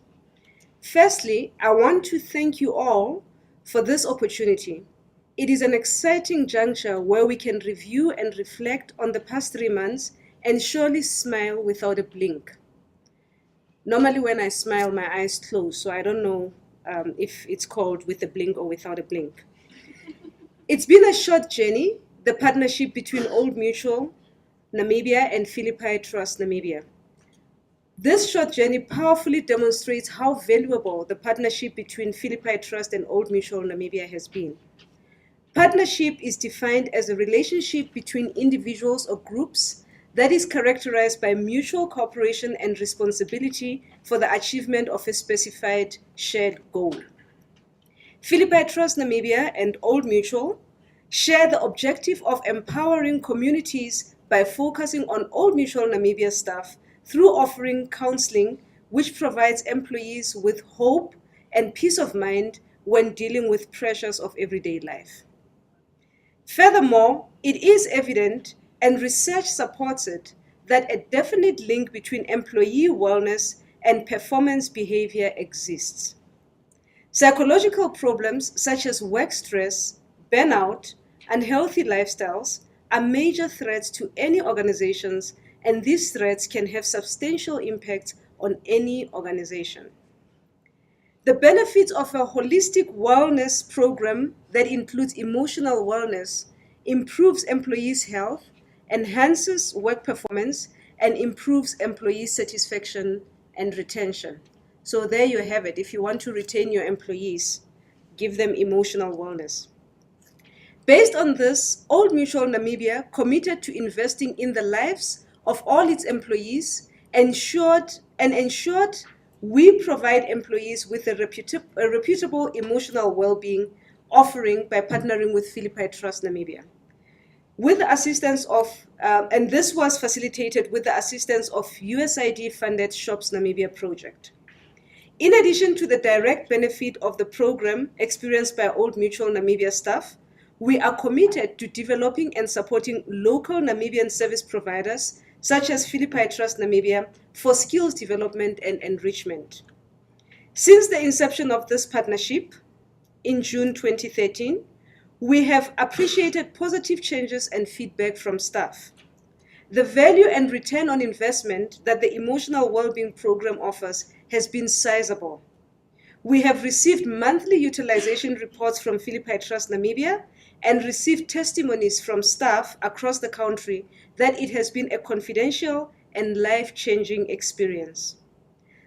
Firstly, I want to thank you all for this opportunity. It is an exciting juncture where we can review and reflect on the past 3 months and surely smile without a blink. Normally when I smile, my eyes close, so I don't know if it's called with a blink or without a blink. It's been a short journey, the partnership between Old Mutual Namibia and Philippi Trust Namibia. This short journey powerfully demonstrates how valuable the partnership between Philippi Trust and Old Mutual Namibia has been. Partnership is defined as a relationship between individuals or groups that is characterized by mutual cooperation and responsibility for the achievement of a specified shared goal. Philippi Trust Namibia and Old Mutual share the objective of empowering communities by focusing on Old Mutual Namibia staff through offering counseling, which provides employees with hope and peace of mind when dealing with pressures of everyday life. Furthermore, it is evident, and research supports it, that a definite link between employee wellness and performance behavior exists. Psychological problems such as work stress, burnout, unhealthy lifestyles are major threats to any organizations, and these threats can have substantial impact on any organization. The benefits of a holistic wellness program that includes emotional wellness improves employees' health, enhances work performance, and improves employee satisfaction and retention. So there you have it. If you want to retain your employees, give them emotional wellness. Based on this, Old Mutual Namibia committed to investing in the lives of all its employees and ensured we provide employees with a reputable emotional well-being offering by partnering with Philippi Trust Namibia. With the assistance of, and this was facilitated with the assistance of USAID-funded Shops Namibia project. In addition to the direct benefit of the program experienced by Old Mutual Namibia staff, we are committed to developing and supporting local Namibian service providers, such as Philippi Trust Namibia, for skills development and enrichment. Since the inception of this partnership in June 2013, we have appreciated positive changes and feedback from staff. The value and return on investment that the emotional well-being program offers has been sizable. We have received monthly utilization reports from Philippi Trust Namibia and received testimonies from staff across the country that it has been a confidential and life-changing experience.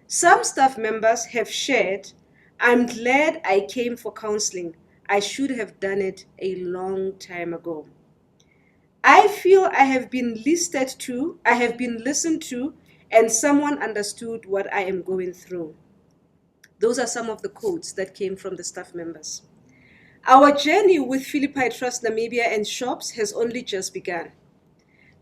Some staff members have shared, "I'm glad I came for counseling. I should have done it a long time ago. I feel I have been listened to, and someone understood what I am going through." Those are some of the quotes that came from the staff members. Our journey with Philippi Trust Namibia and shops has only just begun.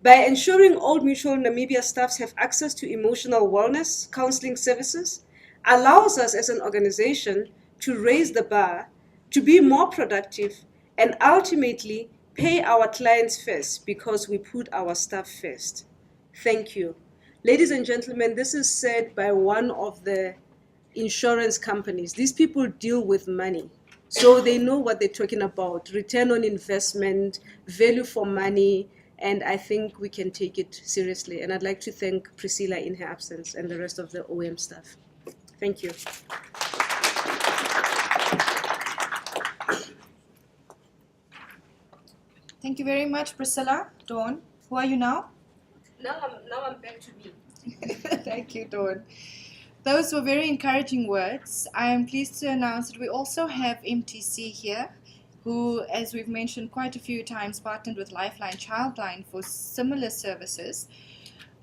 By ensuring Old Mutual Namibia staffs have access to emotional wellness counseling services, allows us as an organization to raise the bar, to be more productive, and ultimately pay our clients first because we put our staff first. Thank you. Ladies and gentlemen, this is said by one of the insurance companies. These people deal with money, so they know what they're talking about. Return on investment, value for money, and I think we can take it seriously. And I'd like to thank Priscilla in her absence and the rest of the OM staff. Thank you. Thank you very much, Priscilla. Dawn, who are you now? Now I'm back to me. Thank you, Dawn. Those were very encouraging words. I am pleased to announce that we also have MTC here, who, as we've mentioned quite a few times, partnered with Lifeline Childline for similar services.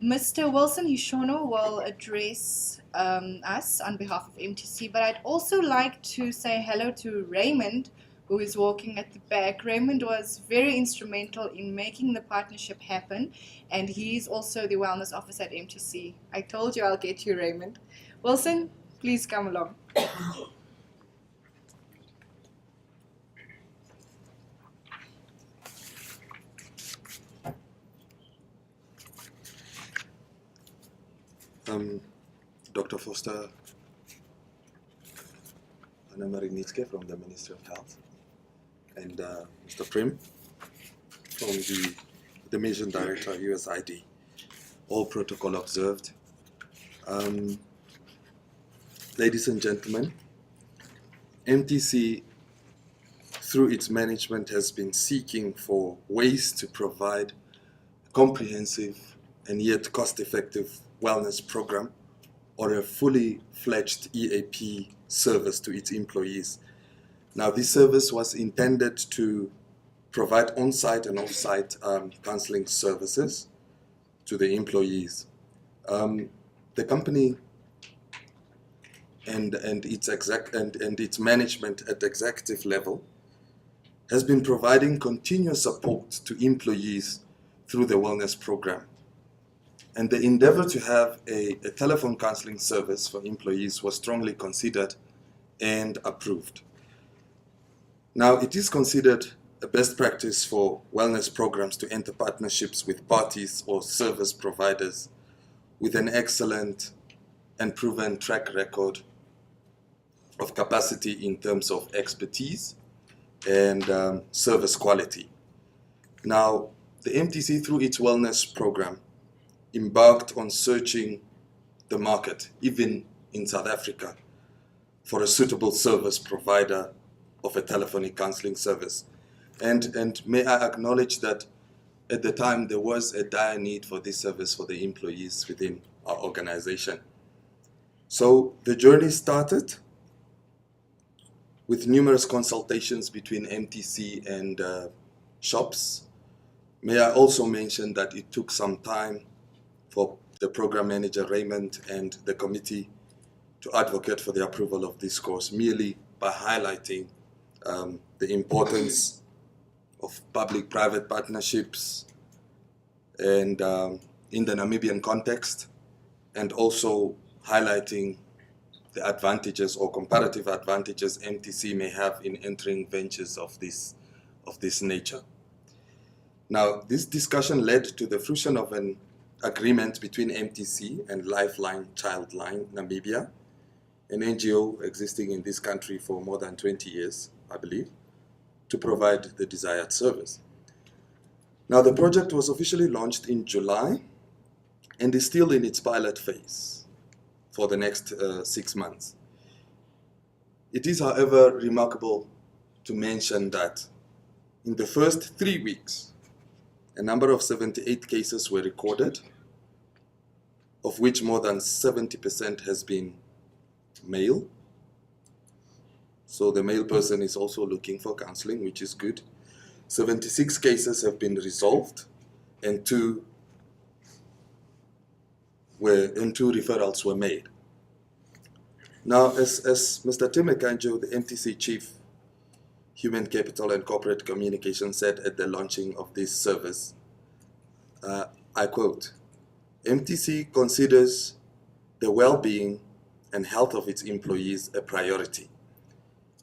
Mr. Wilson Hishono will address us on behalf of MTC, but I'd also like to say hello to Raymond, who is walking at the back. Raymond was very instrumental in making the partnership happen, and he is also the wellness officer at MTC. I told you I'll get you, Raymond. Wilson, please come along. Dr. Foster, Namibian from the Ministry of Health, and Mr. Prim from the Mission Director, USID. All protocol observed. Ladies and gentlemen, MTC, through its management, has been seeking for ways to provide a comprehensive and yet cost-effective wellness program or a fully fledged EAP service to its employees. Now, this service was intended to provide on-site and off-site counseling services to the employees. The company and its management at the executive level has been providing continuous support to employees through the wellness program. And the endeavor to have a telephone counseling service for employees was strongly considered and approved. Now, it is considered a best practice for wellness programs to enter partnerships with parties or service providers with an excellent and proven track record of capacity in terms of expertise and service quality. Now, the MTC, through its wellness program, embarked on searching the market, even in South Africa, for a suitable service provider of a telephonic counseling service. And may I acknowledge that at the time there was a dire need for this service for the employees within our organization. So the journey started with numerous consultations between MTC and shops. May I also mention that it took some time for the program manager Raymond and the committee to advocate for the approval of this course, merely by highlighting the importance of public-private partnerships and in the Namibian context, and also highlighting the advantages or comparative advantages MTC may have in entering ventures of this nature. Now, this discussion led to the fruition of an agreement between MTC and Lifeline Childline Namibia, an NGO existing in this country for more than 20 years, I believe, to provide the desired service. Now, the project was officially launched in July and is still in its pilot phase for the next 6 months. It is, however, remarkable to mention that in the first 3 weeks, a number of 78 cases were recorded, of which more than 70% has been male. So the male person is also looking for counseling, which is good. 76 cases have been resolved, and two referrals were made. Now, as Mr. Temikanjo, the MTC Chief Human Capital and Corporate Communication, said at the launching of this service, I quote, "MTC considers the well-being and health of its employees a priority,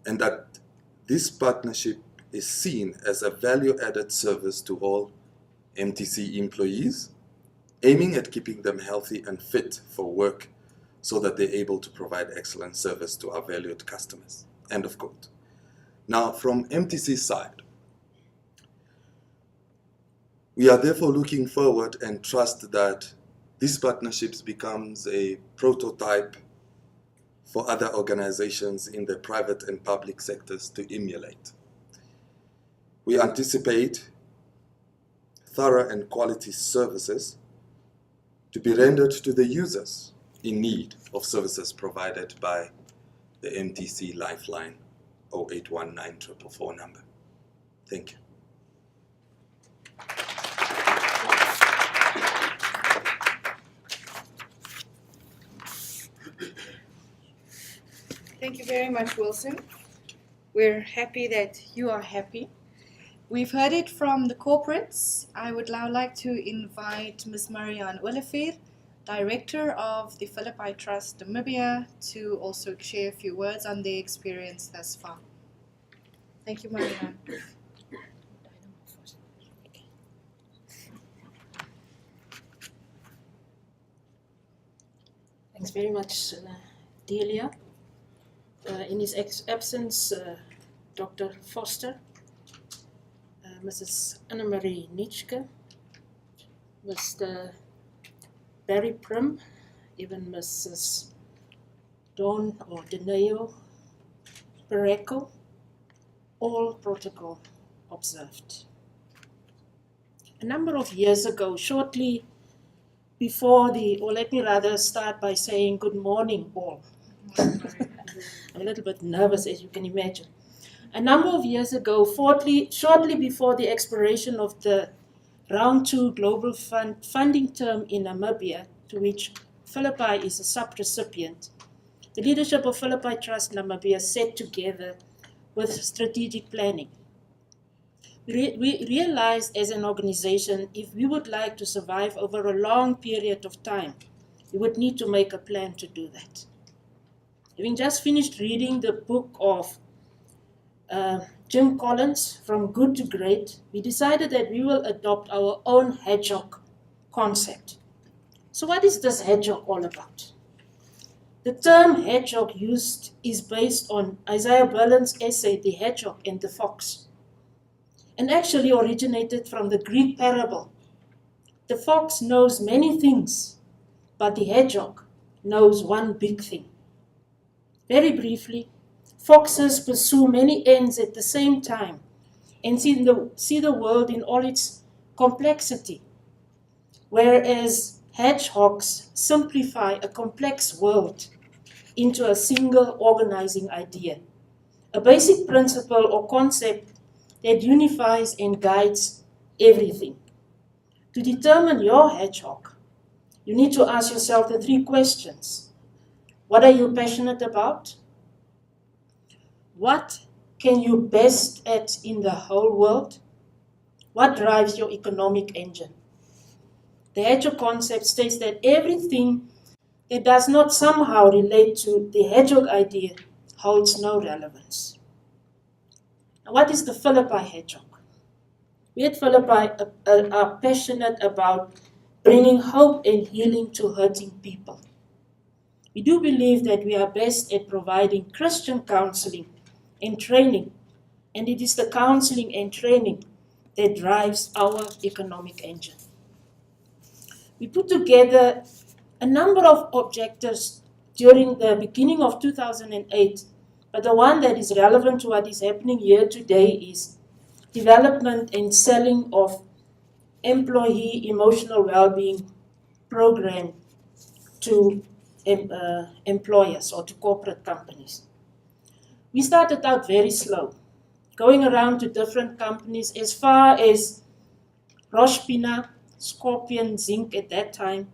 and that this partnership is seen as a value-added service to all MTC employees, aiming at keeping them healthy and fit for work so that they're able to provide excellent service to our valued customers." End of quote. Now, from MTC's side, we are therefore looking forward and trust that this partnership becomes a prototype for other organizations in the private and public sectors to emulate. We anticipate thorough and quality services to be rendered to the users in need of services provided by the MTC Lifeline 0819 444 number. Thank you. Thank you very much, Wilson. We're happy that you are happy. We've heard it from the corporates. I would now like to invite Ms. Marianne Olivier, Director of the Philippi Trust Namibia, to also share a few words on their experience thus far. Thank you, Marianne. Thanks very much, Delia. In his absence, Dr. Foster, Mrs. Annemarie Nitschke, Mr. Barry Prim, even Mrs. Dawn or Deneo Pereko, all protocol observed. A number of years ago, shortly before or let me rather start by saying good morning all. I'm a little bit nervous, as you can imagine. A number of years ago, shortly before the expiration of the Round 2 Global funding term in Namibia, to which Philippi is a sub-recipient, the leadership of Philippi Trust Namibia set together with strategic planning. We realized as an organization, if we would like to survive over a long period of time, we would need to make a plan to do that. Having just finished reading the book of Jim Collins, From Good to Great, we decided that we will adopt our own hedgehog concept. So what is this hedgehog all about? The term hedgehog used is based on Isaiah Berlin's essay, The Hedgehog and the Fox, and actually originated from the Greek parable. The fox knows many things, but the hedgehog knows one big thing. Very briefly, foxes pursue many ends at the same time and see the world in all its complexity, whereas hedgehogs simplify a complex world into a single organizing idea, a basic principle or concept that unifies and guides everything. To determine your hedgehog, you need to ask yourself the 3 questions. What are you passionate about? What can you best at in the whole world? What drives your economic engine? The hedgehog concept states that everything that does not somehow relate to the hedgehog idea holds no relevance. Now, what is the Philippi hedgehog? We at Philippi are passionate about bringing hope and healing to hurting people. We do believe that we are best at providing Christian counseling and training, and it is the counseling and training that drives our economic engine. We put together a number of objectives during the beginning of 2008, but the one that is relevant to what is happening here today is development and selling of employee emotional well-being program to employers or to corporate companies. We started out very slow, going around to different companies as far as Roshpina, Scorpion, Zinc at that time,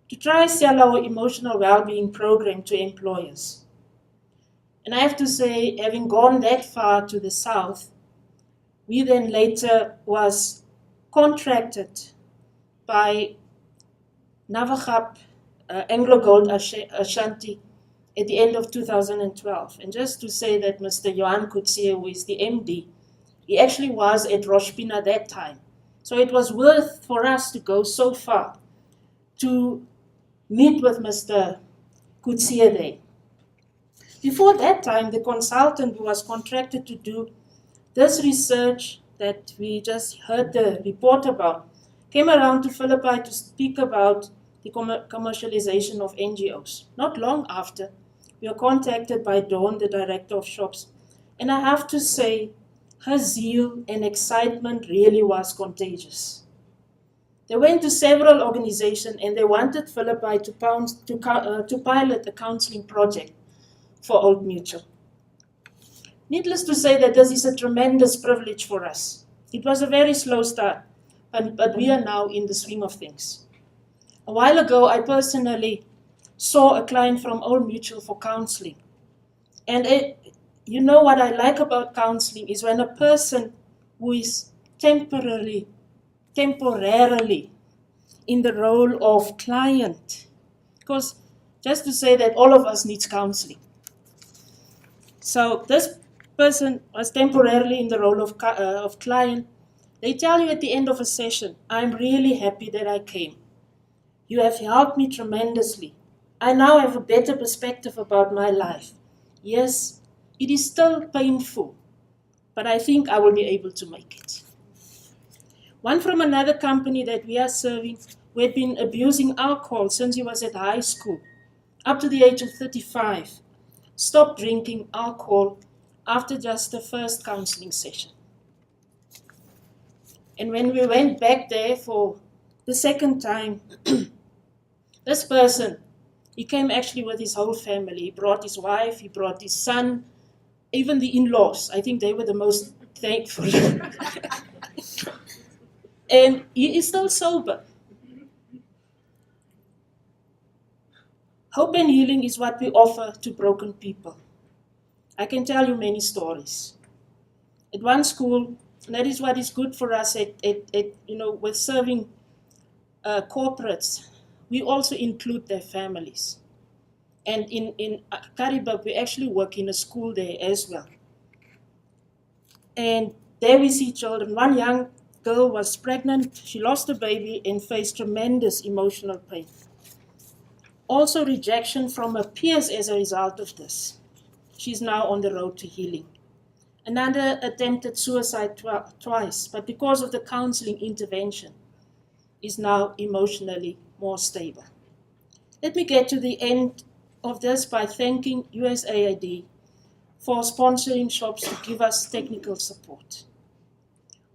to try sell our emotional well-being program to employers. And I have to say, having gone that far to the south, we then later was contracted by Navagap Anglo Gold Ashanti at the end of 2012. And just to say that Mr. Johan Kutsie, who is the MD, he actually was at Roshpina that time. So it was worth for us to go so far to meet with Mr. Kutsie there. Before that time, the consultant who was contracted to do this research that we just heard the report about came around to Philippi to speak about the commercialization of NGOs. Not long after, we were contacted by Dawn, the director of shops, and I have to say, her zeal and excitement really was contagious. They went to several organizations and they wanted Philippi to pilot a counseling project for Old Mutual. Needless to say that this is a tremendous privilege for us. It was a very slow start, but we are now in the swing of things. A while ago, I personally saw a client from Old Mutual for counseling. And you know what I like about counseling is when a person who is temporarily in the role of client, because just to say that all of us needs counseling. So this person was temporarily in the role of client. They tell you at the end of a session, I'm really happy that I came. You have helped me tremendously. I now have a better perspective about my life. Yes, it is still painful, but I think I will be able to make it. One from another company that we are serving, who had been abusing alcohol since he was at high school, up to the age of 35, stopped drinking alcohol after just the first counseling session. And when we went back there for the second time, this person, he came actually with his whole family. He brought his wife, he brought his son, even the in-laws. I think they were the most thankful. And he is still sober. Hope and healing is what we offer to broken people. I can tell you many stories. At one school, and that is what is good for us with serving corporates, we also include their families. And in Karibab, we actually work in a school there as well. And there we see children. One young girl was pregnant, she lost a baby and faced tremendous emotional pain. Also rejection from her peers as a result of this. She's now on the road to healing. Another attempted suicide twice, but because of the counseling intervention, is now emotionally more stable. Let me get to the end of this by thanking USAID for sponsoring shops to give us technical support.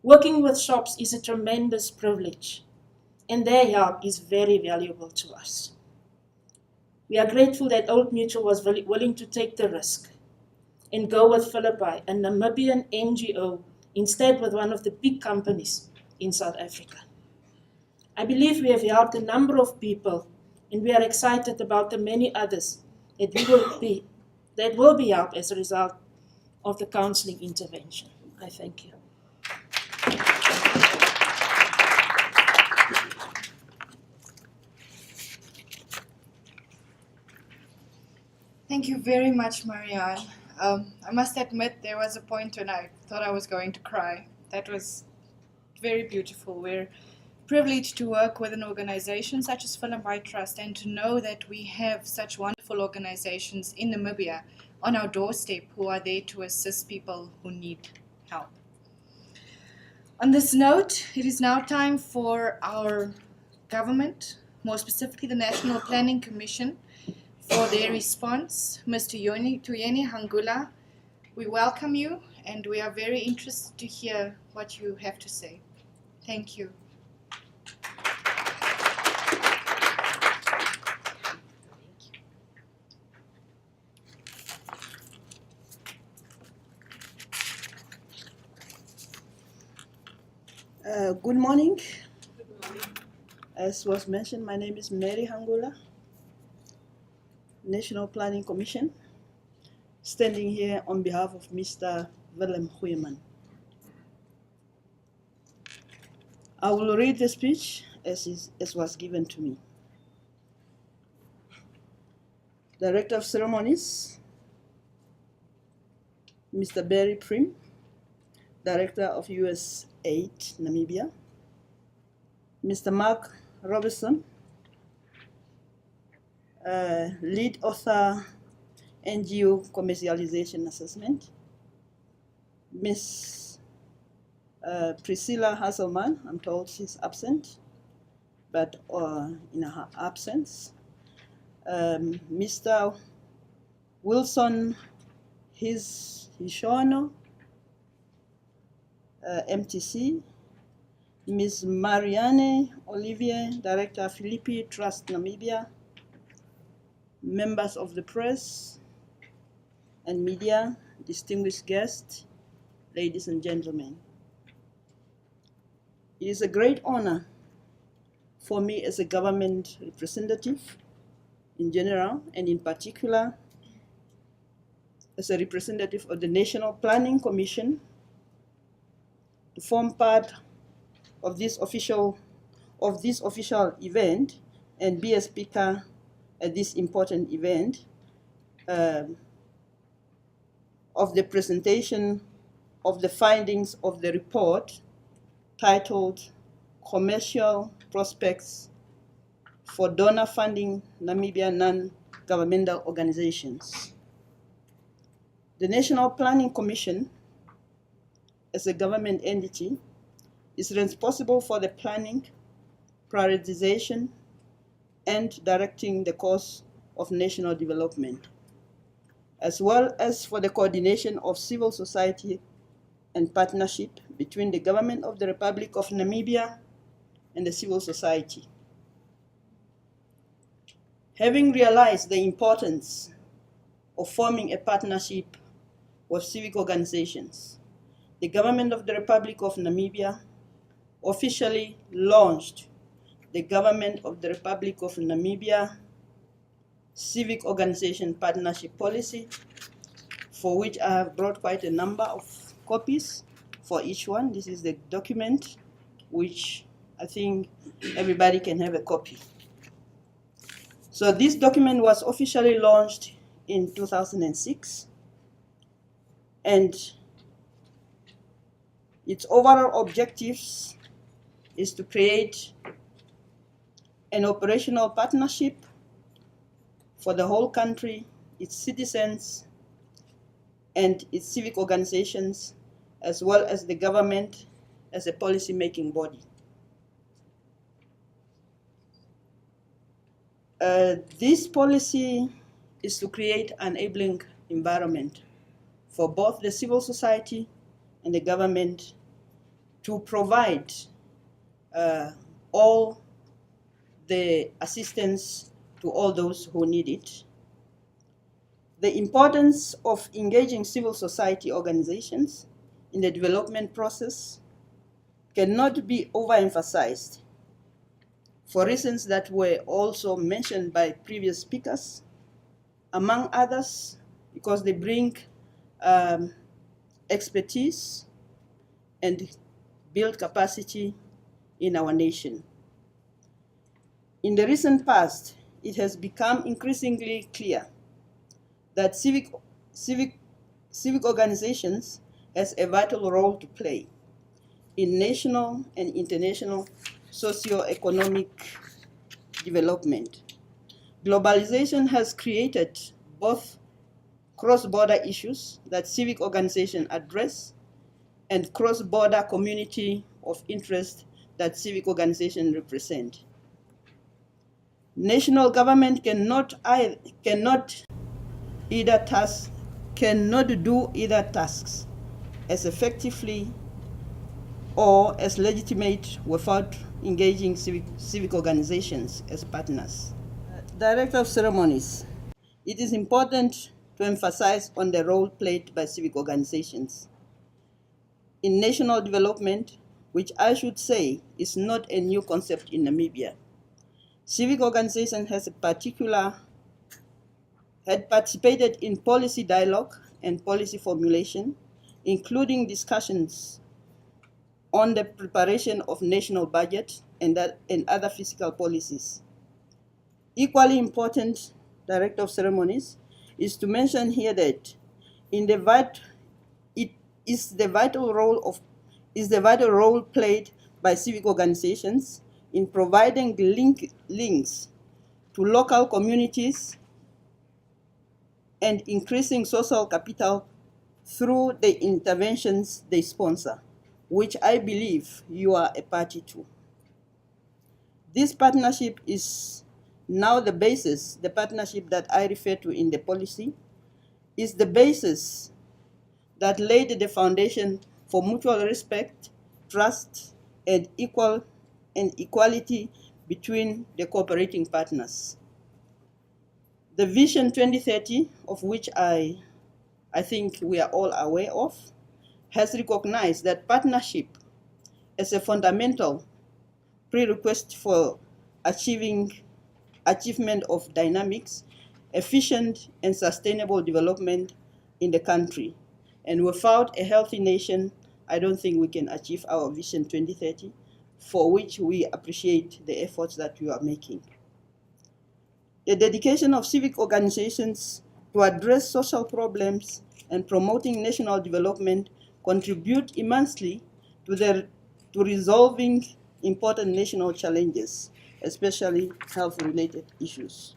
Working with shops is a tremendous privilege, and their help is very valuable to us. We are grateful that Old Mutual was willing to take the risk and go with Philippi, a Namibian NGO, instead with one of the big companies in South Africa. I believe we have helped a number of people, and we are excited about the many others that will be helped as a result of the counseling intervention. I thank you. Thank you very much, Marianne. I must admit there was a point when I thought I was going to cry. That was very beautiful. We're privileged to work with an organization such as Philippi Trust and to know that we have such wonderful organizations in Namibia on our doorstep who are there to assist people who need help. On this note, it is now time for our government, more specifically the National Planning Commission, for their response. Mr. Tuyeni Hangula, we welcome you and we are very interested to hear what you have to say. Thank you. Good morning. As was mentioned, my name is Mary Hangula, National Planning Commission, standing here on behalf of Mr. Willem Goeieman. I will read the speech as was given to me. Director of Ceremonies, Mr. Barry Prim, Director of USAID Namibia, Mr. Mark Robertson, Lead Author, NGO Commercialization Assessment, Ms. Priscilla Hasselman, I'm told she's absent, but in her absence, Mr. Wilson Hishono, MTC, Ms. Marianne Olivier, Director Philippi Trust Namibia, members of the press and media, distinguished guests, ladies and gentlemen. It is a great honor for me as a government representative in general and in particular as a representative of the National Planning Commission to form part of this official event and be a speaker at this important event of the presentation of the findings of the report titled Commercial Prospects for Donor Funding Namibian Non-Governmental Organizations. The National Planning Commission, as a government entity, is responsible for the planning, prioritization, and directing the course of national development, as well as for the coordination of civil society and partnership between the government of the Republic of Namibia and the civil society. Having realized the importance of forming a partnership with civic organizations, the government of the Republic of Namibia officially launched the Government of the Republic of Namibia Civic Organization Partnership Policy, for which I have brought quite a number of copies for each one. This is the document which I think everybody can have a copy. So this document was officially launched in 2006, and its overall objectives is to create an operational partnership for the whole country, its citizens, and its civic organizations, as well as the government as a policy-making body. This policy is to create an enabling environment for both the civil society and the government to provide all the assistance to all those who need it. The importance of engaging civil society organizations in the development process cannot be overemphasized for reasons that were also mentioned by previous speakers, among others, because they bring expertise and build capacity in our nation. In the recent past, it has become increasingly clear that civic organizations has a vital role to play in national and international socio-economic development. Globalization has created both cross-border issues that civic organizations address and cross-border community of interest that civic organizations represent. National government cannot do either tasks as effectively or as legitimate without engaging civic organizations as partners. Director of Ceremonies, it is important to emphasize on the role played by civic organizations in national development, which I should say is not a new concept in Namibia. Civic organizations had participated in policy dialogue and policy formulation, including discussions on the preparation of national budget and other fiscal policies. Equally important, Director of Ceremonies, is to mention here that it is the vital role played by civic organizations in providing links to local communities and increasing social capital through the interventions they sponsor, which I believe you are a party to. This partnership is now the basis, the partnership that I refer to in the policy, is the basis that laid the foundation for mutual respect, trust, and equality between the cooperating partners. The Vision 2030, of which I think we are all aware of, has recognized that partnership as a fundamental prerequisite for achievement of dynamics, efficient, and sustainable development in the country. And without a healthy nation, I don't think we can achieve our Vision 2030, for which we appreciate the efforts that you are making. The dedication of civic organizations to address social problems and promoting national development contribute immensely to resolving important national challenges, especially health-related issues.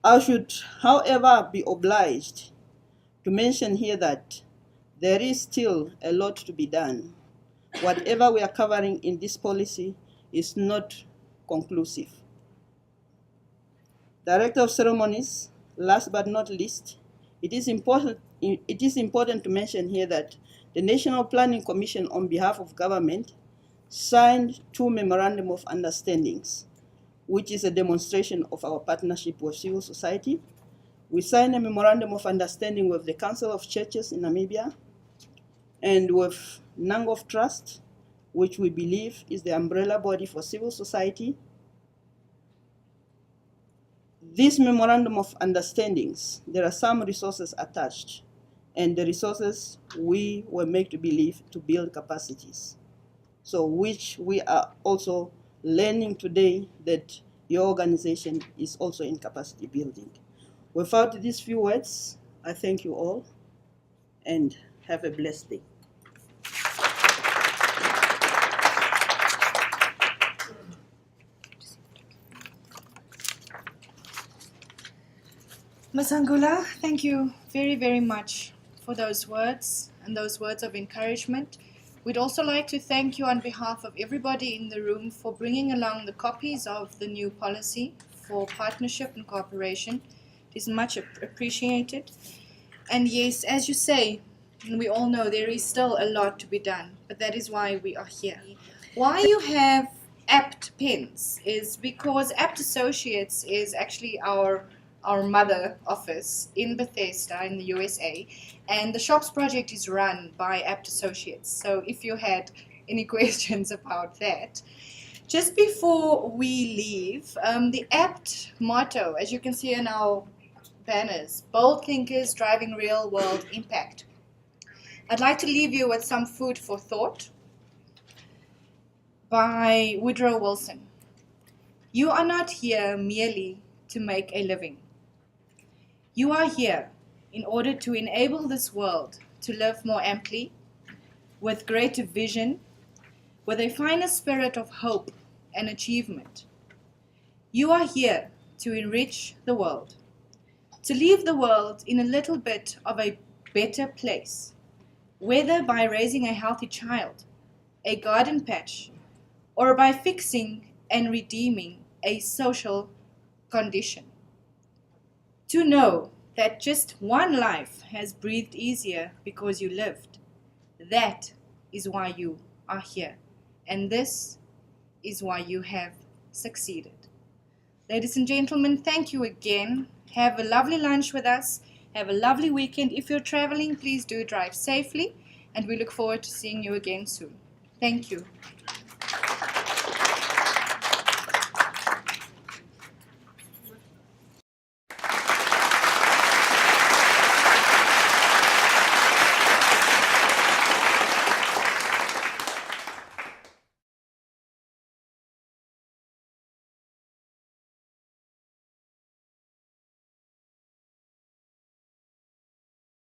I should, however, be obliged to mention here that there is still a lot to be done. Whatever we are covering in this policy is not conclusive. Director of Ceremonies, last but not least, it is important to mention here that the National Planning Commission, on behalf of government, signed 2 memorandum of understandings, which is a demonstration of our partnership with civil society. We signed a memorandum of understanding with the Council of Churches in Namibia and with Nangof Trust, which we believe is the umbrella body for civil society. This memorandum of understandings, there are some resources attached, and the resources we were made to believe to build capacities. So which we are also learning today that your organization is also in capacity building. Without these few words, I thank you all and have a blessed day. Ms. Angula, thank you very, very much for those words and those words of encouragement. We'd also like to thank you on behalf of everybody in the room for bringing along the copies of the new policy for partnership and cooperation. It is much appreciated. And yes, as you say, and we all know there is still a lot to be done, but that is why we are here. Why you have APT pens is because APT Associates is actually our mother office in Bethesda in the USA, and the Shops project is run by APT Associates. So if you had any questions about that. Just before we leave, the APT motto, as you can see in our banners, bold thinkers driving real world impact. I'd like to leave you with some food for thought by Woodrow Wilson. You are not here merely to make a living. You are here in order to enable this world to live more amply, with greater vision, with a finer spirit of hope and achievement. You are here to enrich the world, to leave the world in a little bit of a better place, whether by raising a healthy child, a garden patch, or by fixing and redeeming a social condition. To know that just one life has breathed easier because you lived, that is why you are here. And this is why you have succeeded. Ladies and gentlemen, thank you again. Have a lovely lunch with us. Have a lovely weekend. If you're traveling, please do drive safely. And we look forward to seeing you again soon. Thank you.